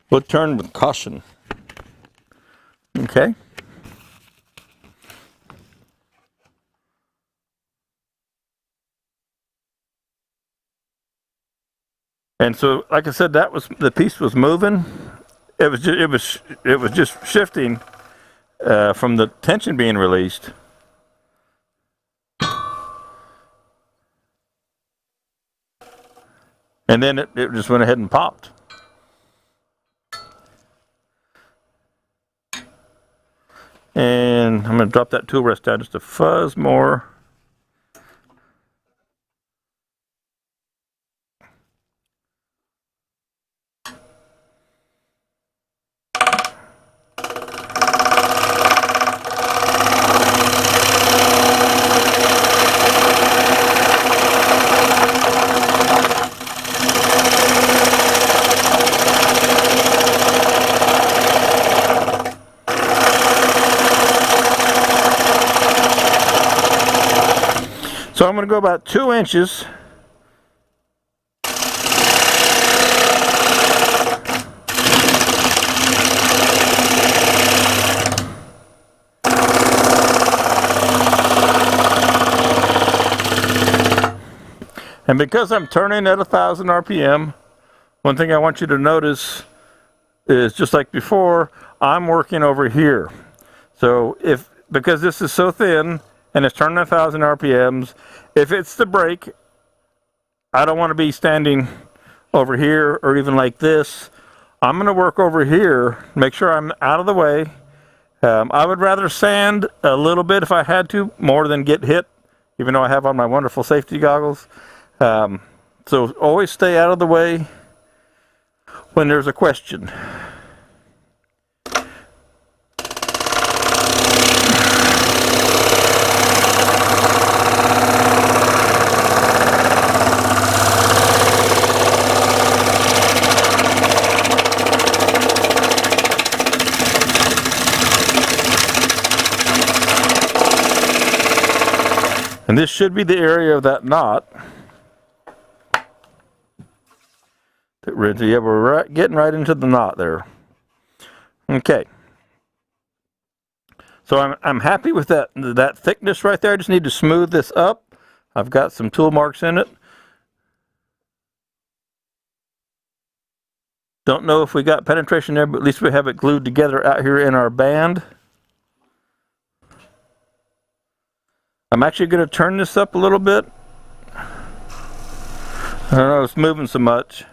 S1: We'll turn with caution. Okay. And so, like I said, that was the piece was moving. It was just shifting. From the tension being released. And then it just went ahead and popped. And I'm going to drop that tool rest down just a fuzz more. So I'm going to go about 2 inches. And because I'm turning at 1,000 RPM, one thing I want you to notice is, just like before, I'm working over here. So because this is so thin, and it's turning 1,000 RPMs. If it's the brake, I don't want to be standing over here or even like this. I'm going to work over here, make sure I'm out of the way. I would rather sand a little bit if I had to, more than get hit, even though I have on my wonderful safety goggles. So always stay out of the way when there's a question. And this should be the area of that knot. Yeah, we're getting right into the knot there. Okay. So I'm happy with that thickness right there. I just need to smooth this up. I've got some tool marks in it. Don't know if we got penetration there, but at least we have it glued together out here in our band. I'm actually going to turn this up a little bit. I don't know, it's moving so much.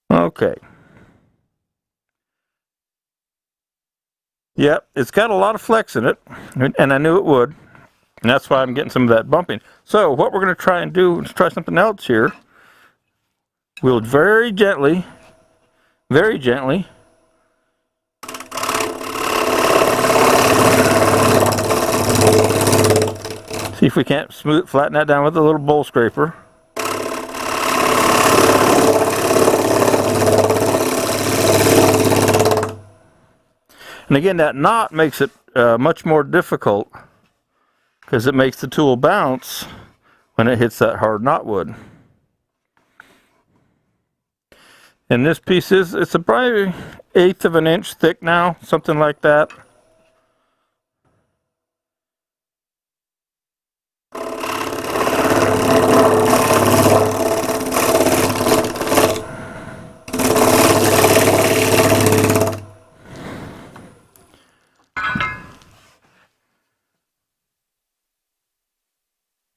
S1: Okay. Yep, it's got a lot of flex in it, and I knew it would, and that's why I'm getting some of that bumping. So what we're going to try and do is try something else here. We'll very gently, see if we can't flatten that down with a little bowl scraper. And again, that knot makes it much more difficult because it makes the tool bounce when it hits that hard knotwood. And this piece it's probably 1/8 of an inch thick now, something like that.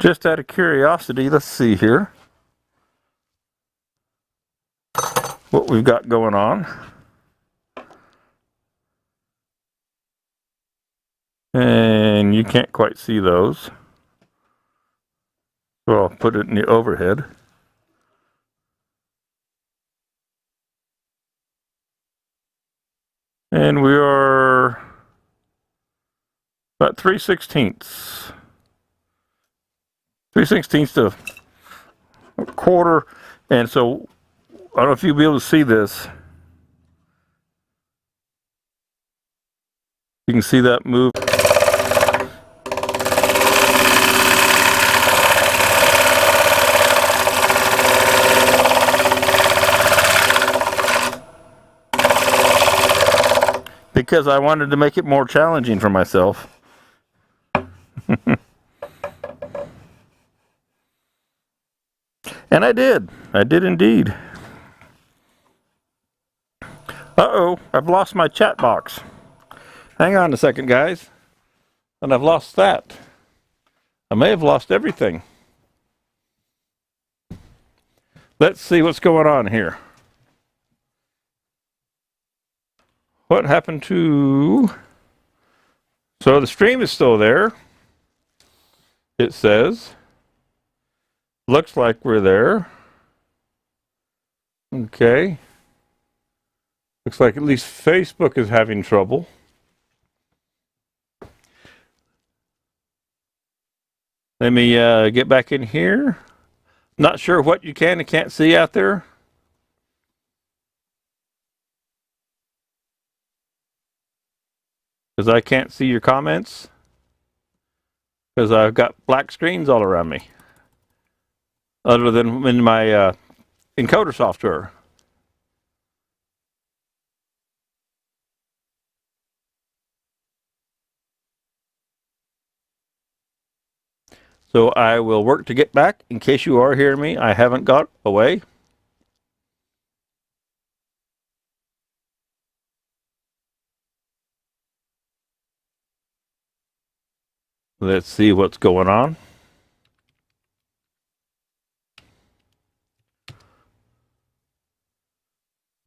S1: Just out of curiosity, let's see here what we've got going on. And you can't quite see those. So I'll put it in the overhead. And we are about 3/16. 3/16 to a quarter. And so I don't know if you'll be able to see this. You can see that move. Because I wanted to make it more challenging for myself. And I did indeed. Uh-oh, I've lost my chat box. Hang on a second, guys. And I've lost that. I may have lost everything. Let's see what's going on here. What happened to... So the stream is still there. It says. Looks like we're there. Okay. Looks like at least Facebook is having trouble. Let me get back in here. Not sure what you can and can't see out there. Because I can't see your comments. Because I've got black screens all around me. Other than in my encoder software. So I will work to get back. In case you are hearing me, I haven't got away. Let's see what's going on.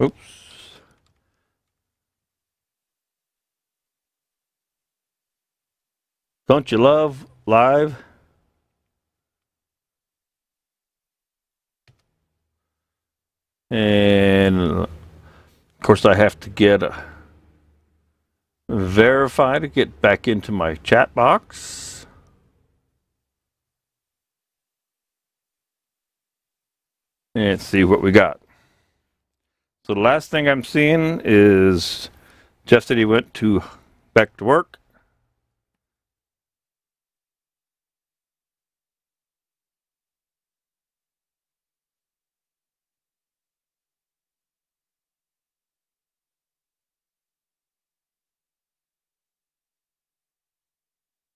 S1: Oops. Don't you love live? And of course I have to get verify to get back into my chat box. And see what we got. So the last thing I'm seeing is Jeff said he went back to work.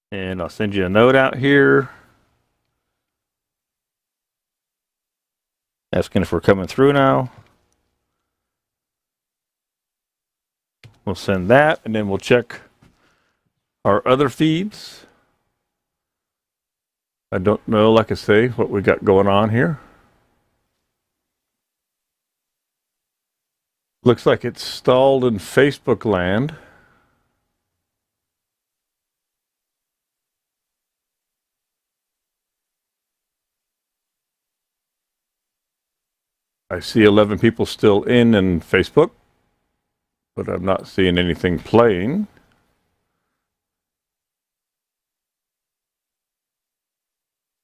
S1: And I'll send you a note out here asking if we're coming through now. We'll send that, and then we'll check our other feeds. I don't know, like I say, what we got going on here. Looks like it's stalled in Facebook land. I see 11 people still in Facebook, but I'm not seeing anything playing.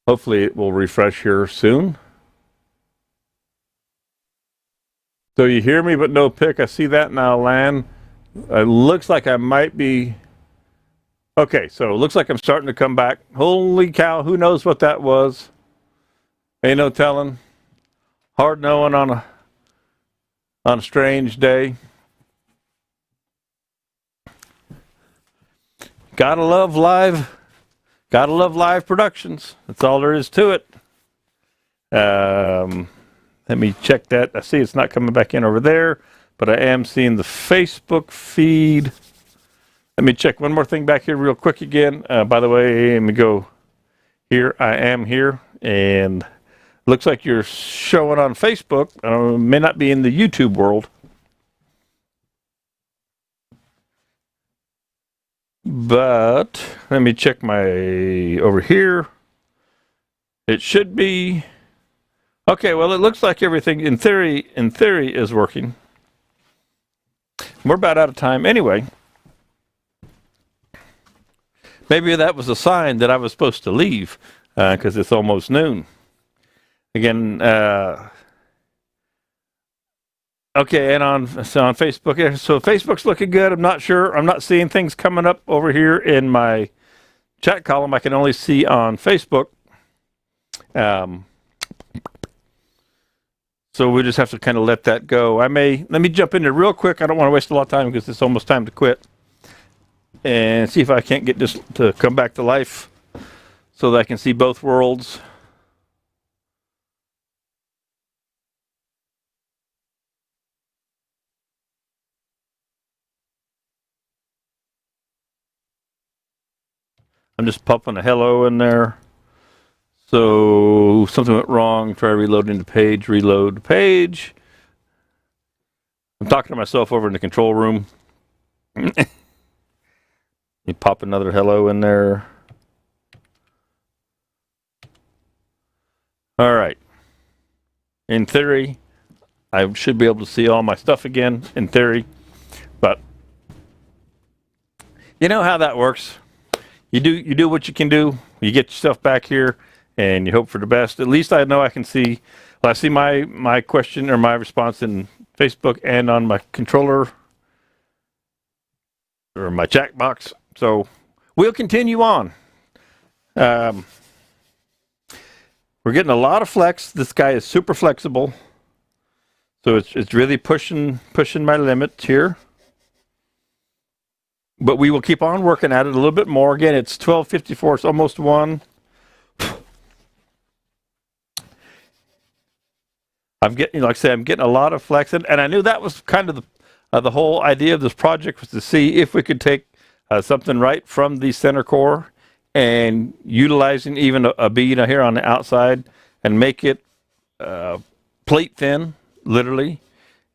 S1: Hopefully it will refresh here soon. So you hear me, but no pic. I see that now, Lan. It looks like I might be. Okay, so it looks like I'm starting to come back. Holy cow, who knows what that was? Ain't no telling. Hard knowing on a strange day. Gotta love live productions. That's all there is to it. Let me check that. I see it's not coming back in over there, but I am seeing the Facebook feed. Let me check one more thing back here real quick again. By the way, let me go here. I am here, and looks like you're showing on Facebook. May not be in the YouTube world. But let me check my over here. It should be okay. Well, it looks like everything in theory is working. We're about out of time anyway. Maybe that was a sign that I was supposed to leave because it's almost noon. Again, okay, and on Facebook. So Facebook's looking good. I'm not sure. I'm not seeing things coming up over here in my chat column. I can only see on Facebook. So we just have to kind of let that go. Let me jump in there real quick. I don't want to waste a lot of time because it's almost time to quit. And see if I can't get this to come back to life so that I can see both worlds. I'm just popping a hello in there. So something went wrong. Try reloading the page. Reload the page. I'm talking to myself over in the control room. You pop another hello in there. All right. In theory, I should be able to see all my stuff again, in theory. But you know how that works. You do what you can do. You get yourself back here, and you hope for the best. At least I know I can see. Well, I see my question or my response in Facebook and on my controller or my chat box. So we'll continue on. We're getting a lot of flex. This guy is super flexible, so it's really pushing my limits here. But we will keep on working at it a little bit more. Again, it's 12:54. It's almost 1. I'm getting, like I said, I'm getting a lot of flex, and I knew that was kind of the whole idea of this project was to see if we could take something right from the center core and utilizing even a bead here on the outside and make it plate thin, literally,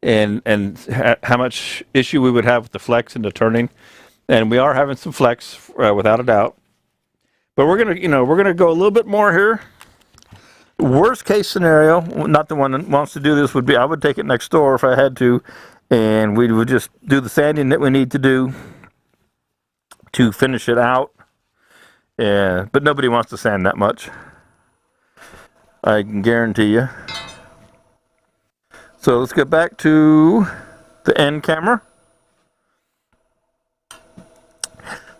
S1: and how much issue we would have with the flex and the turning. And we are having some flex without a doubt. But we're gonna go a little bit more here. Worst case scenario, not the one that wants to do this, would be I would take it next door if I had to, and we would just do the sanding that we need to do to finish it out. But nobody wants to sand that much, I can guarantee you. So let's get back to the end camera.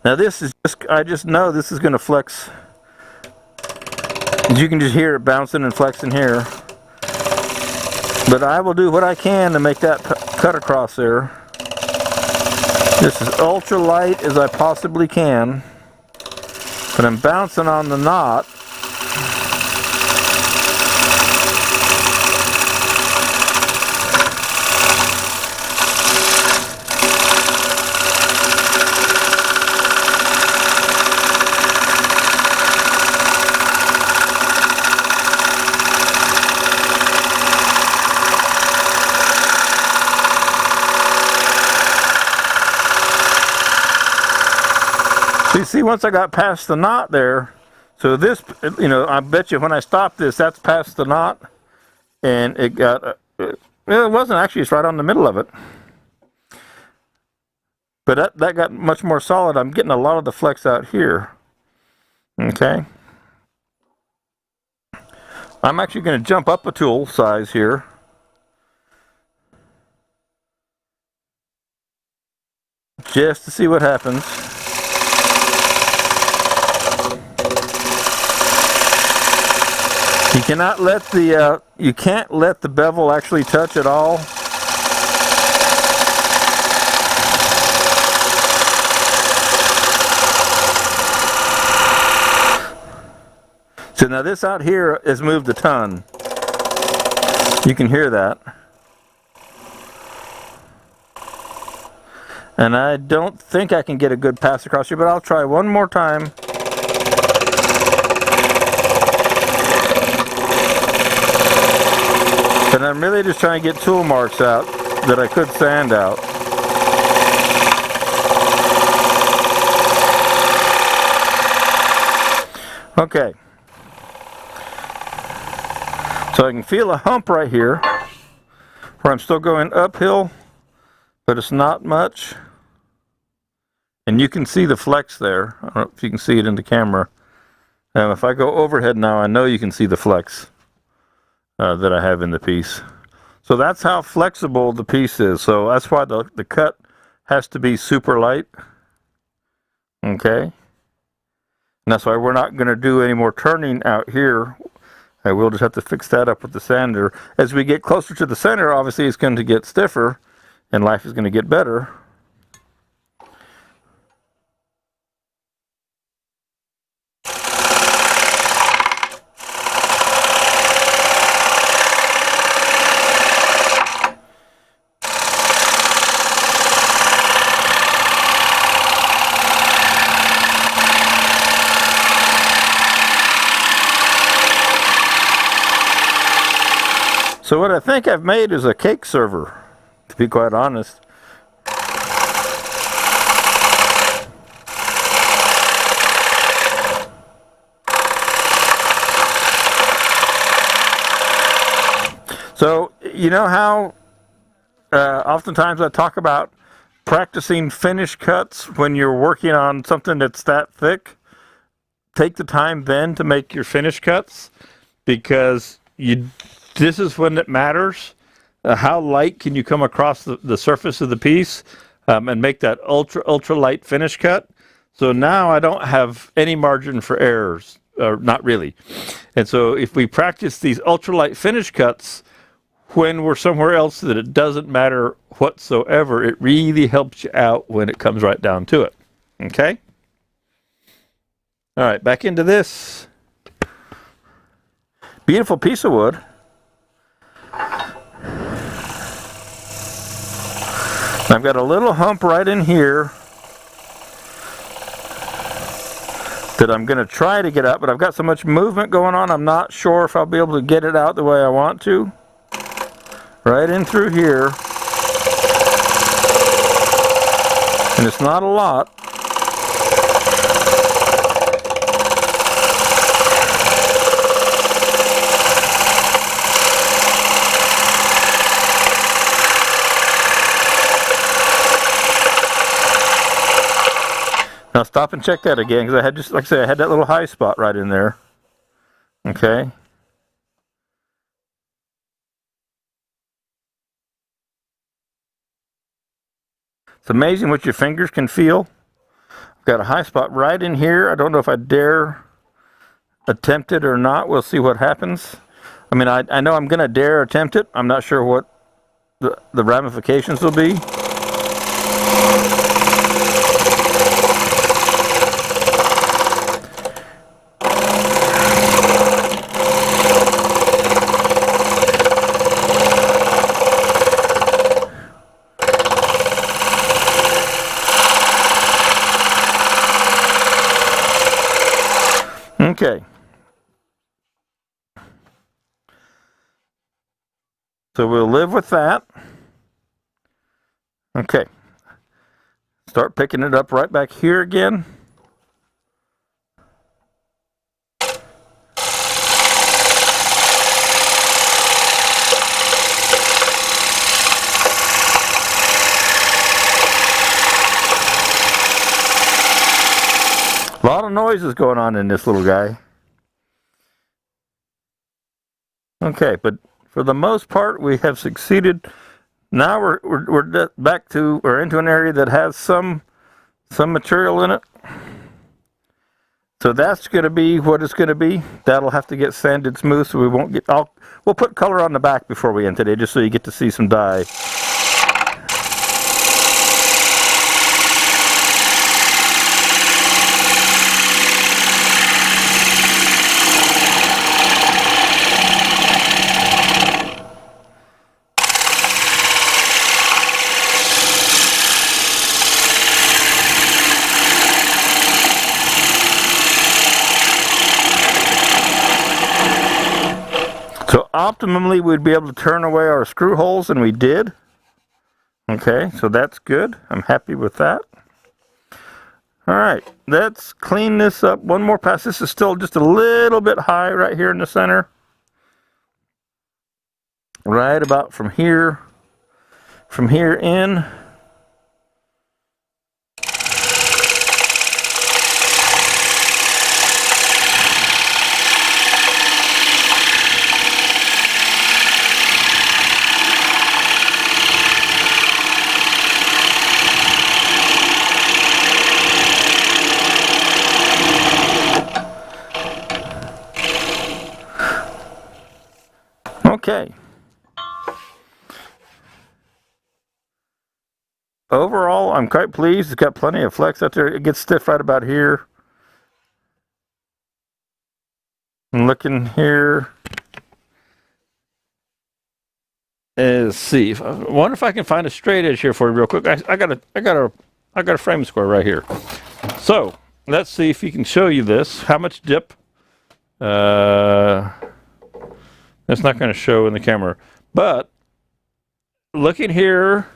S1: Now this is I just know this is going to flex. You can just hear it bouncing and flexing here. But I will do what I can to make that cut across there. This is ultra light as I possibly can. But I'm bouncing on the knot. See, once I got past the knot there, so this, I bet you when I stop this, that's past the knot, and it got, it wasn't actually, it's right on the middle of it. But that got much more solid. I'm getting a lot of the flex out here. Okay. I'm actually going to jump up a tool size here. just to see what happens. You cannot let the you can't let the bevel actually touch at all. So now this out here has moved a ton. You can hear that. And I don't think I can get a good pass across here, but I'll try one more time. And I'm really just trying to get tool marks out that I could sand out. Okay. So I can feel a hump right here where I'm still going uphill, but it's not much. And you can see the flex there. I don't know if you can see it in the camera. If I go overhead now, I know you can see the flex that I have in the piece. So that's how flexible the piece is. So that's why the cut has to be super light. Okay. And that's why we're not going to do any more turning out here. We'll just have to fix that up with the sander. As we get closer to the center, obviously it's going to get stiffer and life is going to get better. So what I think I've made is a cake server, to be quite honest. So, you know how oftentimes I talk about practicing finish cuts when you're working on something that's that thick? Take the time then to make your finish cuts, because this is when it matters. How light can you come across the surface of the piece and make that ultra light finish cut? So now I don't have any margin for errors, not really. And so if we practice these ultralight finish cuts when we're somewhere else that it doesn't matter whatsoever, it really helps you out when it comes right down to it. Okay? All right, back into this. Beautiful piece of wood. I've got a little hump right in here that I'm going to try to get out, but I've got so much movement going on, I'm not sure if I'll be able to get it out the way I want to. Right in through here. And it's not a lot. Now stop and check that again, because I had just, like I said, I had that little high spot right in there. Okay. It's amazing what your fingers can feel. I've got a high spot right in here. I don't know if I dare attempt it or not. We'll see what happens. I mean, I know I'm going to dare attempt it. I'm not sure what the ramifications will be. Okay. So we'll live with that. Okay. Start picking it up right back here again. A lot of noises going on in this little guy. Okay, but for the most part, we have succeeded Now we're back to, we're into an area that has some material in it. So that's going to be what it's going to be. That'll have to get sanded smooth, so we won't get. We'll put color on the back before we end today, just so you get to see some dye. So optimally, we'd be able to turn away our screw holes, and we did. Okay, so that's good. I'm happy with that. All right, let's clean this up one more pass. This is still just a little bit high right here in the center. Right about from here in. Okay. Overall, I'm quite pleased. It's got plenty of flex out there. It gets stiff right about here. I'm looking here. Let's see. I wonder if I can find a straight edge here for you real quick. I got a frame square right here. So let's see if he can show you this. How much dip? That's not going to show in the camera. But looking here,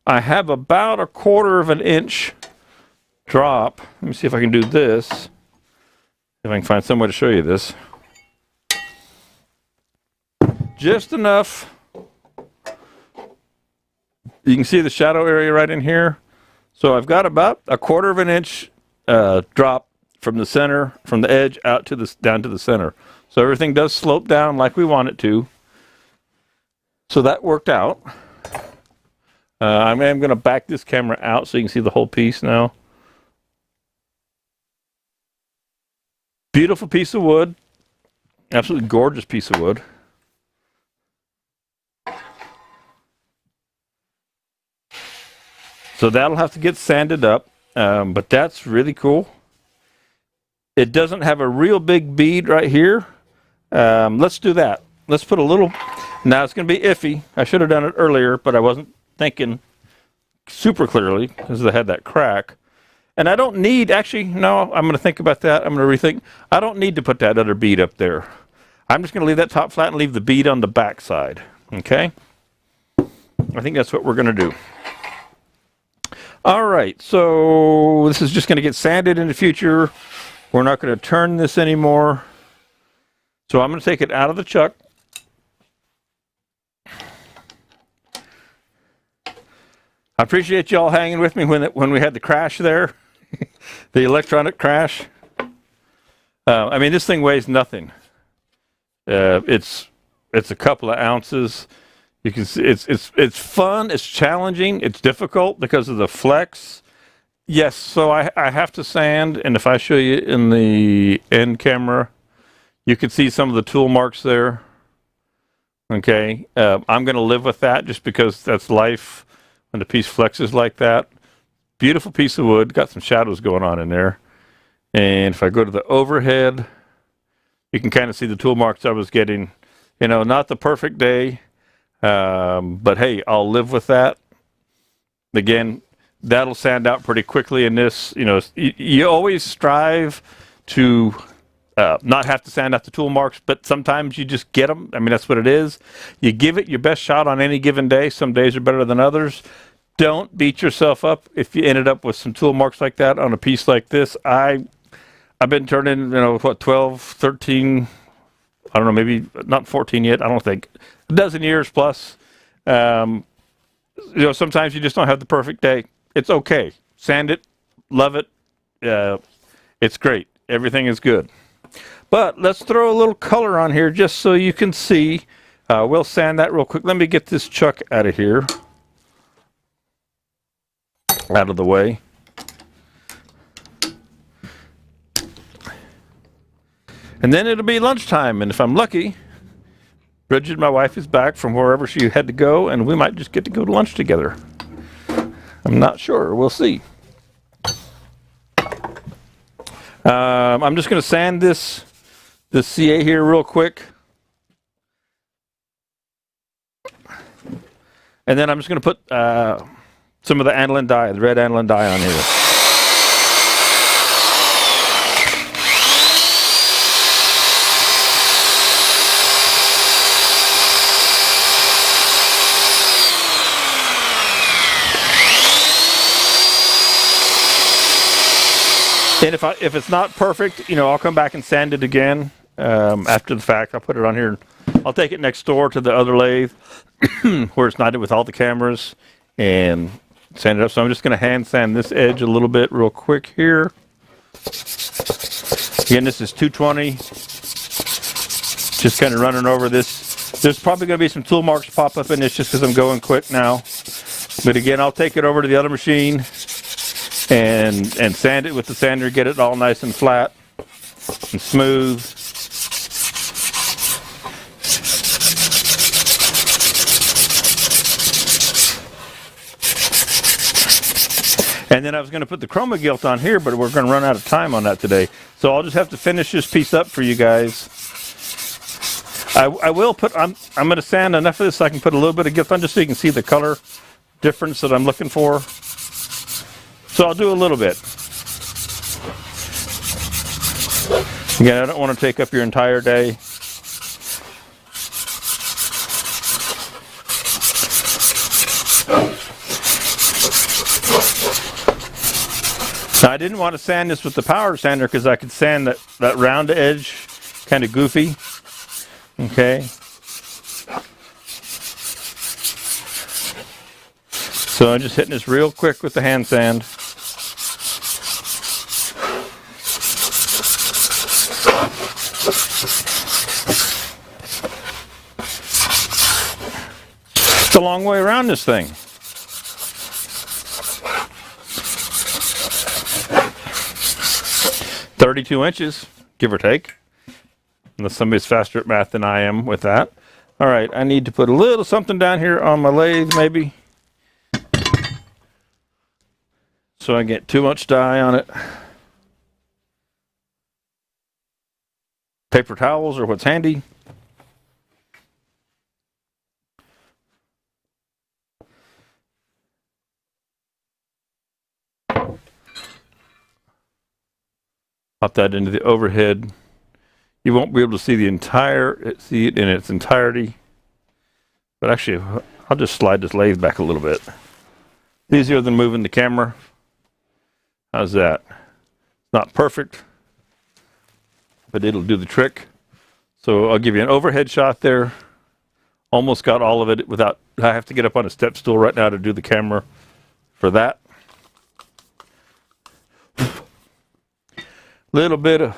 S1: I have about 1/4 of an inch drop. Let me see if I can do this. If I can find some way to show you this. Just enough. You can see the shadow area right in here. So I've got about 1/4 of an inch drop from the center, from the edge out to the down to the center. So everything does slope down like we want it to. So that worked out. I'm going to back this camera out so you can see the whole piece now. Beautiful piece of wood. Absolutely gorgeous piece of wood. So that'll have to get sanded up, but that's really cool. It doesn't have a real big bead right here. Let's do that. Let's put a little. Now it's going to be iffy. I should have done it earlier, but I wasn't thinking super clearly because I had that crack. And I don't need, actually, no, I'm going to think about that. I'm going to rethink. I don't need to put that other bead up there. I'm just going to leave that top flat and leave the bead on the back side. Okay? I think that's what we're going to do. All right, so this is just going to get sanded in the future. We're not going to turn this anymore. So I'm going to take it out of the chuck. I appreciate y'all hanging with me when we had the crash there, the electronic crash. I mean, this thing weighs nothing. It's a couple of ounces. You can see it's fun. It's challenging. It's difficult because of the flex. Yes. So I have to sand, and if I show you in the end camera, you can see some of the tool marks there. Okay. I'm going to live with that just because that's life when the piece flexes like that. Beautiful piece of wood. Got some shadows going on in there. And if I go to the overhead, you can kind of see the tool marks I was getting. You know, not the perfect day, but hey, I'll live with that. Again, that'll sand out pretty quickly in this. You know, you always strive to not have to sand out the tool marks, but sometimes you just get them. I mean, that's what it is. You give it your best shot on any given day. Some days are better than others. Don't beat yourself up if you ended up with some tool marks like that on a piece like this. I've been turning, you know, what, 12, 13, I don't know, maybe not 14 yet, I don't think, a dozen years plus. You know, sometimes you just don't have the perfect day. It's okay. Sand it, love it. It's great. Everything is good. But let's throw a little color on here just so you can see. We'll sand that real quick. Let me get this chuck out of here. out of the way. And then it'll be lunchtime, and if I'm lucky, Bridget, my wife, is back from wherever she had to go, and we might just get to go to lunch together. I'm not sure. We'll see. I'm just going to sand this CA here real quick. And then I'm just going to put some of the aniline dye, the red aniline dye on here. And if it's not perfect, you know, I'll come back and sand it again after the fact. I'll put it on here. I'll take it next door to the other lathe where it's not with all the cameras and sand it up. So I'm just going to hand sand this edge a little bit real quick here. Again, this is 220. Just kind of running over this. There's probably going to be some tool marks pop up in this just because I'm going quick now. But again, I'll take it over to the other machine and sand it with the sander, get it all nice and flat and smooth. And then I was going to put the chroma gilt on here, but we're going to run out of time on that today. So I'll just have to finish this piece up for you guys. I will put, I'm going to sand enough of this so I can put a little bit of gilt on just so you can see the color difference that I'm looking for. So I'll do a little bit. Again, I don't want to take up your entire day. Now, I didn't want to sand this with the power sander because I could sand that round edge kind of goofy. Okay. So I'm just hitting this real quick with the hand sand. It's a long way around this thing. "32" give or take. Unless somebody's faster at math than I am with that. All right, I need to put a little something down here on my lathe, maybe. So I get too much dye on it. Paper towels are what's handy. Pop that into the overhead. You won't be able to see see it in its entirety. But actually, I'll just slide this lathe back a little bit. Easier than moving the camera. How's that? Not perfect, but it'll do the trick. So I'll give you an overhead shot there. Almost got all of it without, I have to get up on a step stool right now to do the camera for that. Little bit of,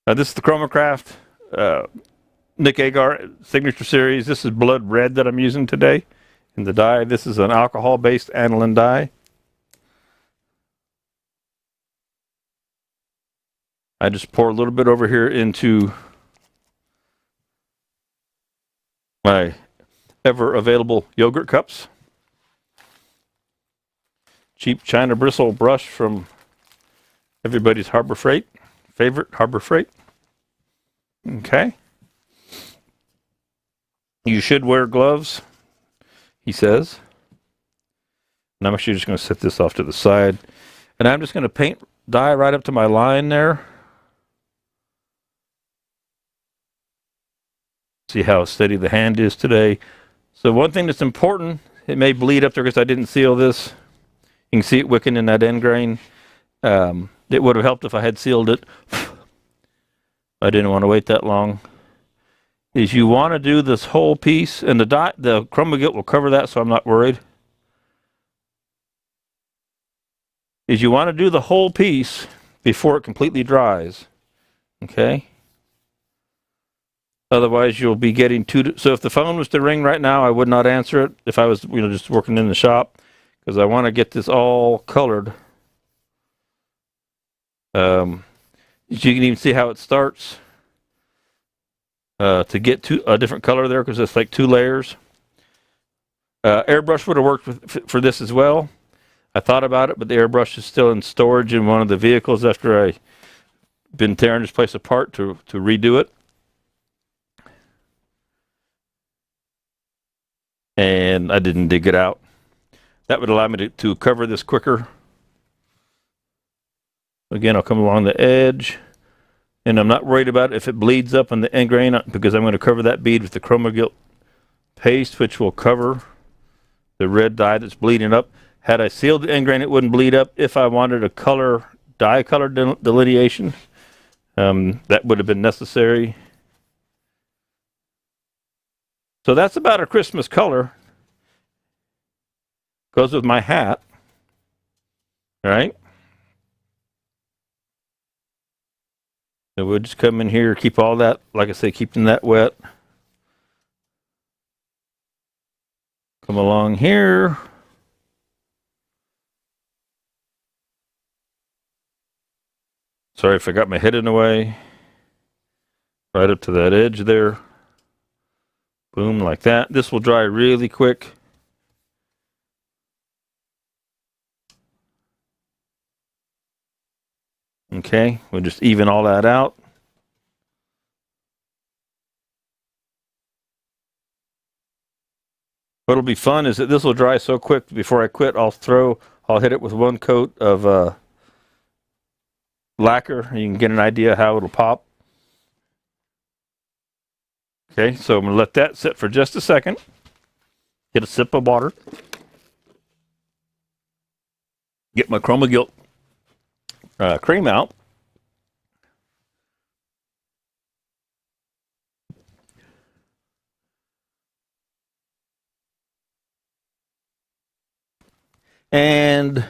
S1: this is the Chromacraft Nick Agar Signature Series. This is blood red that I'm using today in the dye. This is an alcohol-based aniline dye. I just pour a little bit over here into my ever-available yogurt cups. Cheap China bristle brush from everybody's Harbor Freight, favorite Harbor Freight. Okay. You should wear gloves, he says. And I'm actually just going to set this off to the side. And I'm just going to paint dye right up to my line there. See how steady the hand is today. So one thing that's important, it may bleed up there because I didn't seal this. You can see it wicking in that end grain. It would have helped if I had sealed it. I didn't want to wait that long. Is you want to do this whole piece, and the chroma gilt will cover that, so I'm not worried. Is you want to do the whole piece before it completely dries. Okay? Otherwise, you'll be getting two. So if the phone was to ring right now, I would not answer it if I was, just working in the shop, because I want to get this all colored. You can even see how it starts to get to a different color there, because it's like 2 layers. Airbrush would have worked for this as well. I thought about it, but the airbrush is still in storage in one of the vehicles after I've been tearing this place apart to redo it. And I didn't dig it out. That would allow me to cover this quicker. Again, I'll come along the edge, and I'm not worried about if it bleeds up on the end grain, because I'm going to cover that bead with the Chromagilt paste, which will cover the red dye that's bleeding up. Had I sealed the end grain, it wouldn't bleed up. If I wanted a dye color delineation, that would have been necessary. So that's about a Christmas color. Goes with my hat. All right. So we'll just come in here, keep all that, like I say, keeping that wet. Come along here. Sorry if I got my head in the way. Right up to that edge there. Boom, like that. This will dry really quick. Okay, we'll just even all that out. What'll be fun is that this will dry so quick. Before I quit, I'll hit it with 1 coat of lacquer. You can get an idea how it'll pop. Okay, so I'm going to let that sit for just a second. Get a sip of water. Get my Chromagilt cream out. And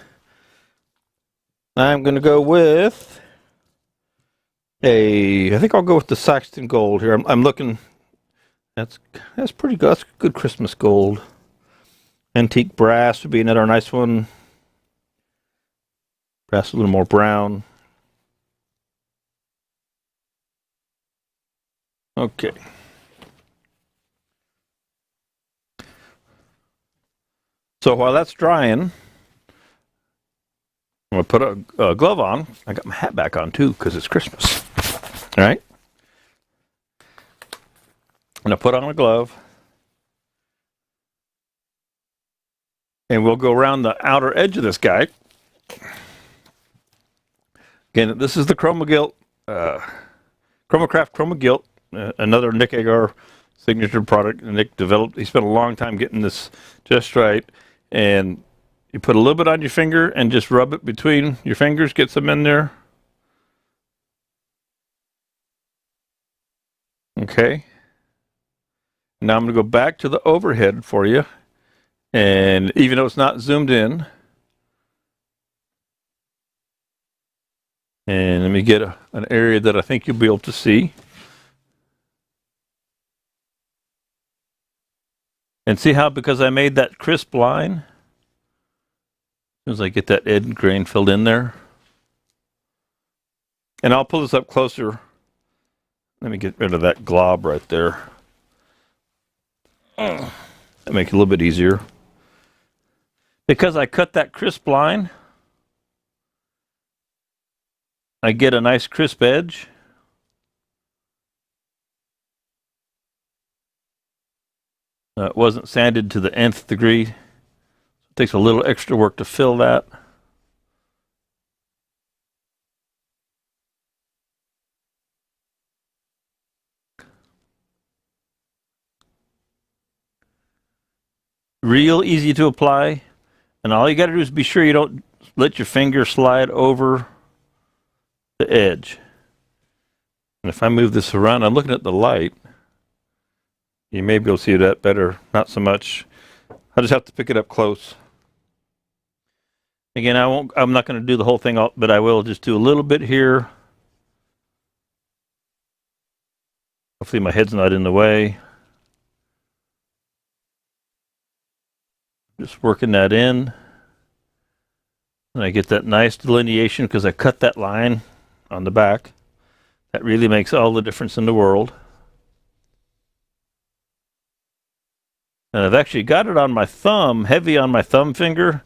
S1: I'm going to go with I think I'll go with the Saxton Gold here. I'm looking, that's pretty good. That's good Christmas gold. Antique brass would be another nice one. Brass a little more brown. Okay. So while that's drying, I'm going to put a glove on. I got my hat back on too because it's Christmas. All right. I'm going to put on a glove. And we'll go around the outer edge of this guy. Again, this is the Chromagilt, Chromacraft Chromagilt, another Nick Agar signature product Nick developed. He spent a long time getting this just right. And you put a little bit on your finger and just rub it between your fingers, get some in there. Okay. Now I'm going to go back to the overhead for you. And even though it's not zoomed in, and let me get an area that I think you'll be able to see. And see how, because I made that crisp line, as I get that end grain filled in there. And I'll pull this up closer. Let me get rid of that glob right there. That make it a little bit easier. Because I cut that crisp line, I get a nice crisp edge. It wasn't sanded to the nth degree. It takes a little extra work to fill that. Real easy to apply. And all you got to do is be sure you don't let your finger slide over the edge. And if I move this around, I'm looking at the light. You may be able to see that better. Not so much. I just have to pick it up close. Again, I'm not going to do the whole thing, but I will just do a little bit here. Hopefully my head's not in the way. Just working that in. And I get that nice delineation because I cut that line on the back. That really makes all the difference in the world. And I've actually got it on my thumb, heavy on my thumb finger,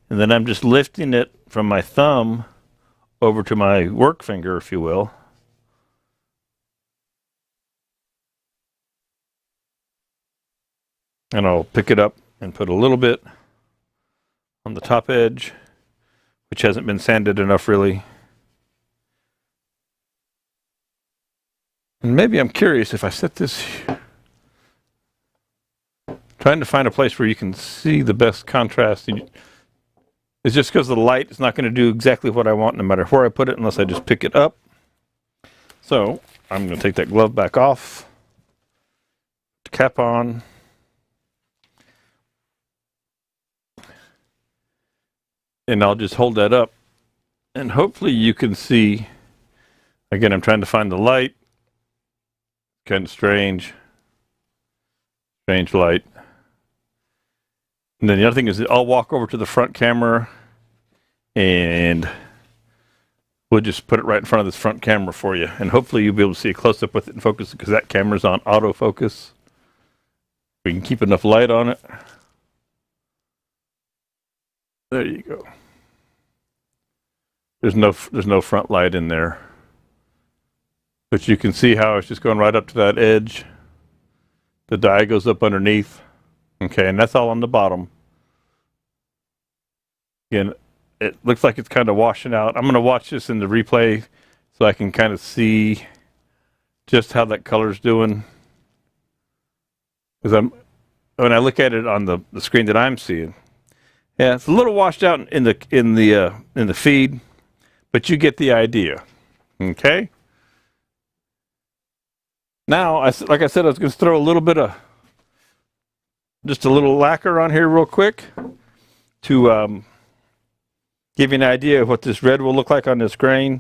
S1: and then I'm just lifting it from my thumb over to my work finger, if you will. And I'll pick it up and put a little bit on the top edge, which hasn't been sanded enough really. And maybe I'm curious if I set this here. Trying to find a place where you can see the best contrast. It's just because the light is not going to do exactly what I want no matter where I put it unless I just pick it up. So I'm going to take that glove back off, cap on. And I'll just hold that up. And hopefully you can see, again, I'm trying to find the light. Kind of strange light. And then the other thing is that I'll walk over to the front camera and we'll just put it right in front of this front camera for you. And hopefully you'll be able to see a close-up with it and focus because that camera's on autofocus. We can keep enough light on it. There you go. There's no front light in there. But you can see how it's just going right up to that edge. The dye goes up underneath. Okay, and that's all on the bottom. Again, it looks like it's kind of washing out. I'm going to watch this in the replay so I can kind of see just how that color's doing. Because when I look at it on the screen that I'm seeing, yeah, it's a little washed out in the feed, but you get the idea. Okay. Now, like I said, I was going to throw a little bit of just a little lacquer on here real quick to give you an idea of what this red will look like on this grain.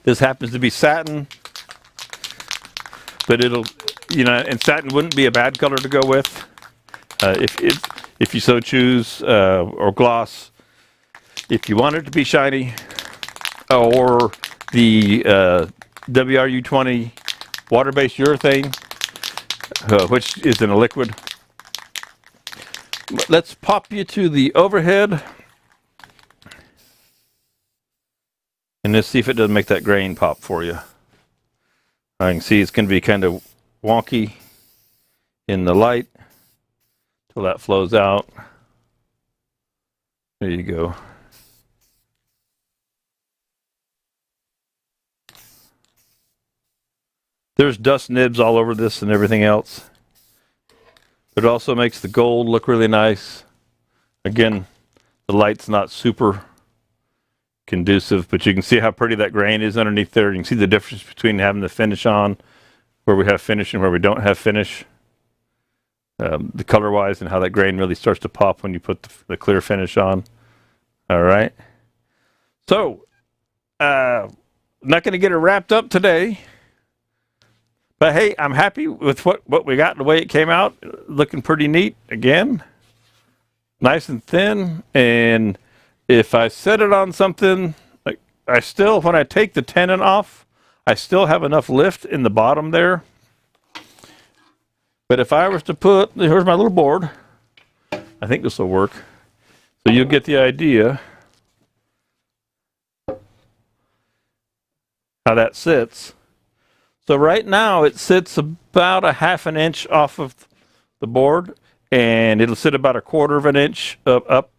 S1: This happens to be satin, but it'll, and satin wouldn't be a bad color to go with if you so choose, or gloss. If you want it to be shiny, or the WRU20 water-based urethane, which is in a liquid. Let's pop you to the overhead. And let's see if it doesn't make that grain pop for you. I can see it's going to be kind of wonky in the light till that flows out. There you go. There's dust nibs all over this and everything else. It also makes the gold look really nice. Again, the light's not super conducive, but you can see how pretty that grain is underneath there. You can see the difference between having the finish on, where we have finish and where we don't have finish. The color-wise and how that grain really starts to pop when you put the clear finish on. All right. So, not going to get it wrapped up today. But hey, I'm happy with what we got and the way it came out. Looking pretty neat again. Nice and thin. And if I set it on something, like I still, when I take the tenon off, I still have enough lift in the bottom there. But if I was to put, here's my little board. I think this will work. So you'll get the idea how that sits. So right now it sits about a ½ an inch off of the board, and it'll sit about a ¼ of an inch up.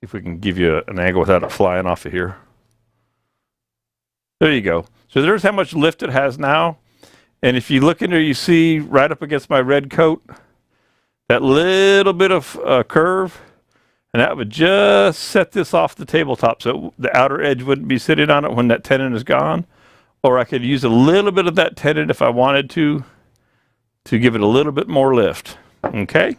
S1: If we can give you an angle without it flying off of here. There you go. So there's how much lift it has now. And if you look in there, you see right up against my red coat, that little bit of curve, and that would just set this off the tabletop so the outer edge wouldn't be sitting on it when that tenon is gone. Or I could use a little bit of that tenon if I wanted to give it a little bit more lift. Okay?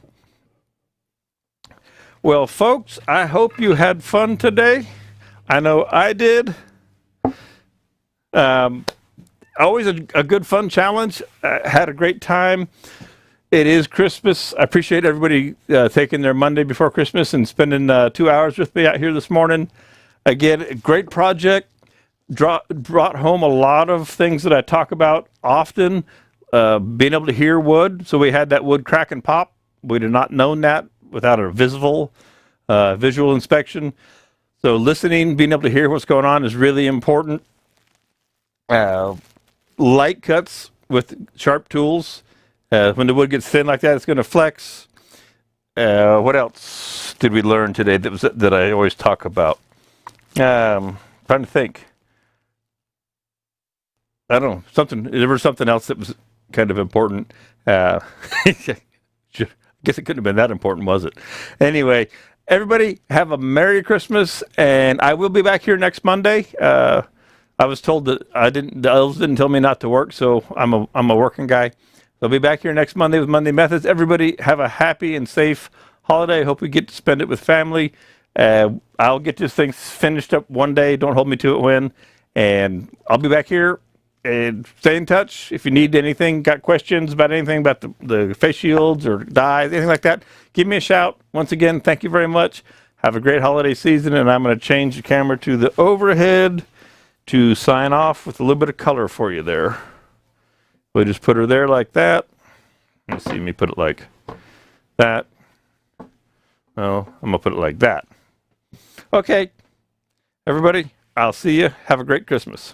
S1: Well, folks, I hope you had fun today. I know I did. always a good fun challenge. Had a great time. It is Christmas. I appreciate everybody taking their Monday before Christmas and spending 2 hours with me out here this morning. Again, a great project. Brought home a lot of things that I talk about often. Being able to hear wood. So we had that wood crack and pop. We'd have not known that without a visual inspection. So listening, being able to hear what's going on is really important. Light cuts with sharp tools. When the wood gets thin like that, it's going to flex. What else did we learn today that I always talk about? Trying to think. I don't know. There was something else that was kind of important. I guess it couldn't have been that important, was it? Anyway, everybody have a Merry Christmas, and I will be back here next Monday. I was told that the elves didn't tell me not to work, so I'm a working guy. I'll be back here next Monday with Monday Methods. Everybody have a happy and safe holiday. Hope we get to spend it with family. I'll get this thing finished up one day. Don't hold me to it when. And I'll be back here. And stay in touch. If you need anything, got questions about anything about the face shields or dyes, anything like that, give me a shout. Once again, thank you very much. Have a great holiday season, and I'm going to change the camera to the overhead to sign off with a little bit of color for you there. We'll just put her there like that. Let me put it like that. No, I'm going to put it like that. Okay, everybody, I'll see you. Have a great Christmas.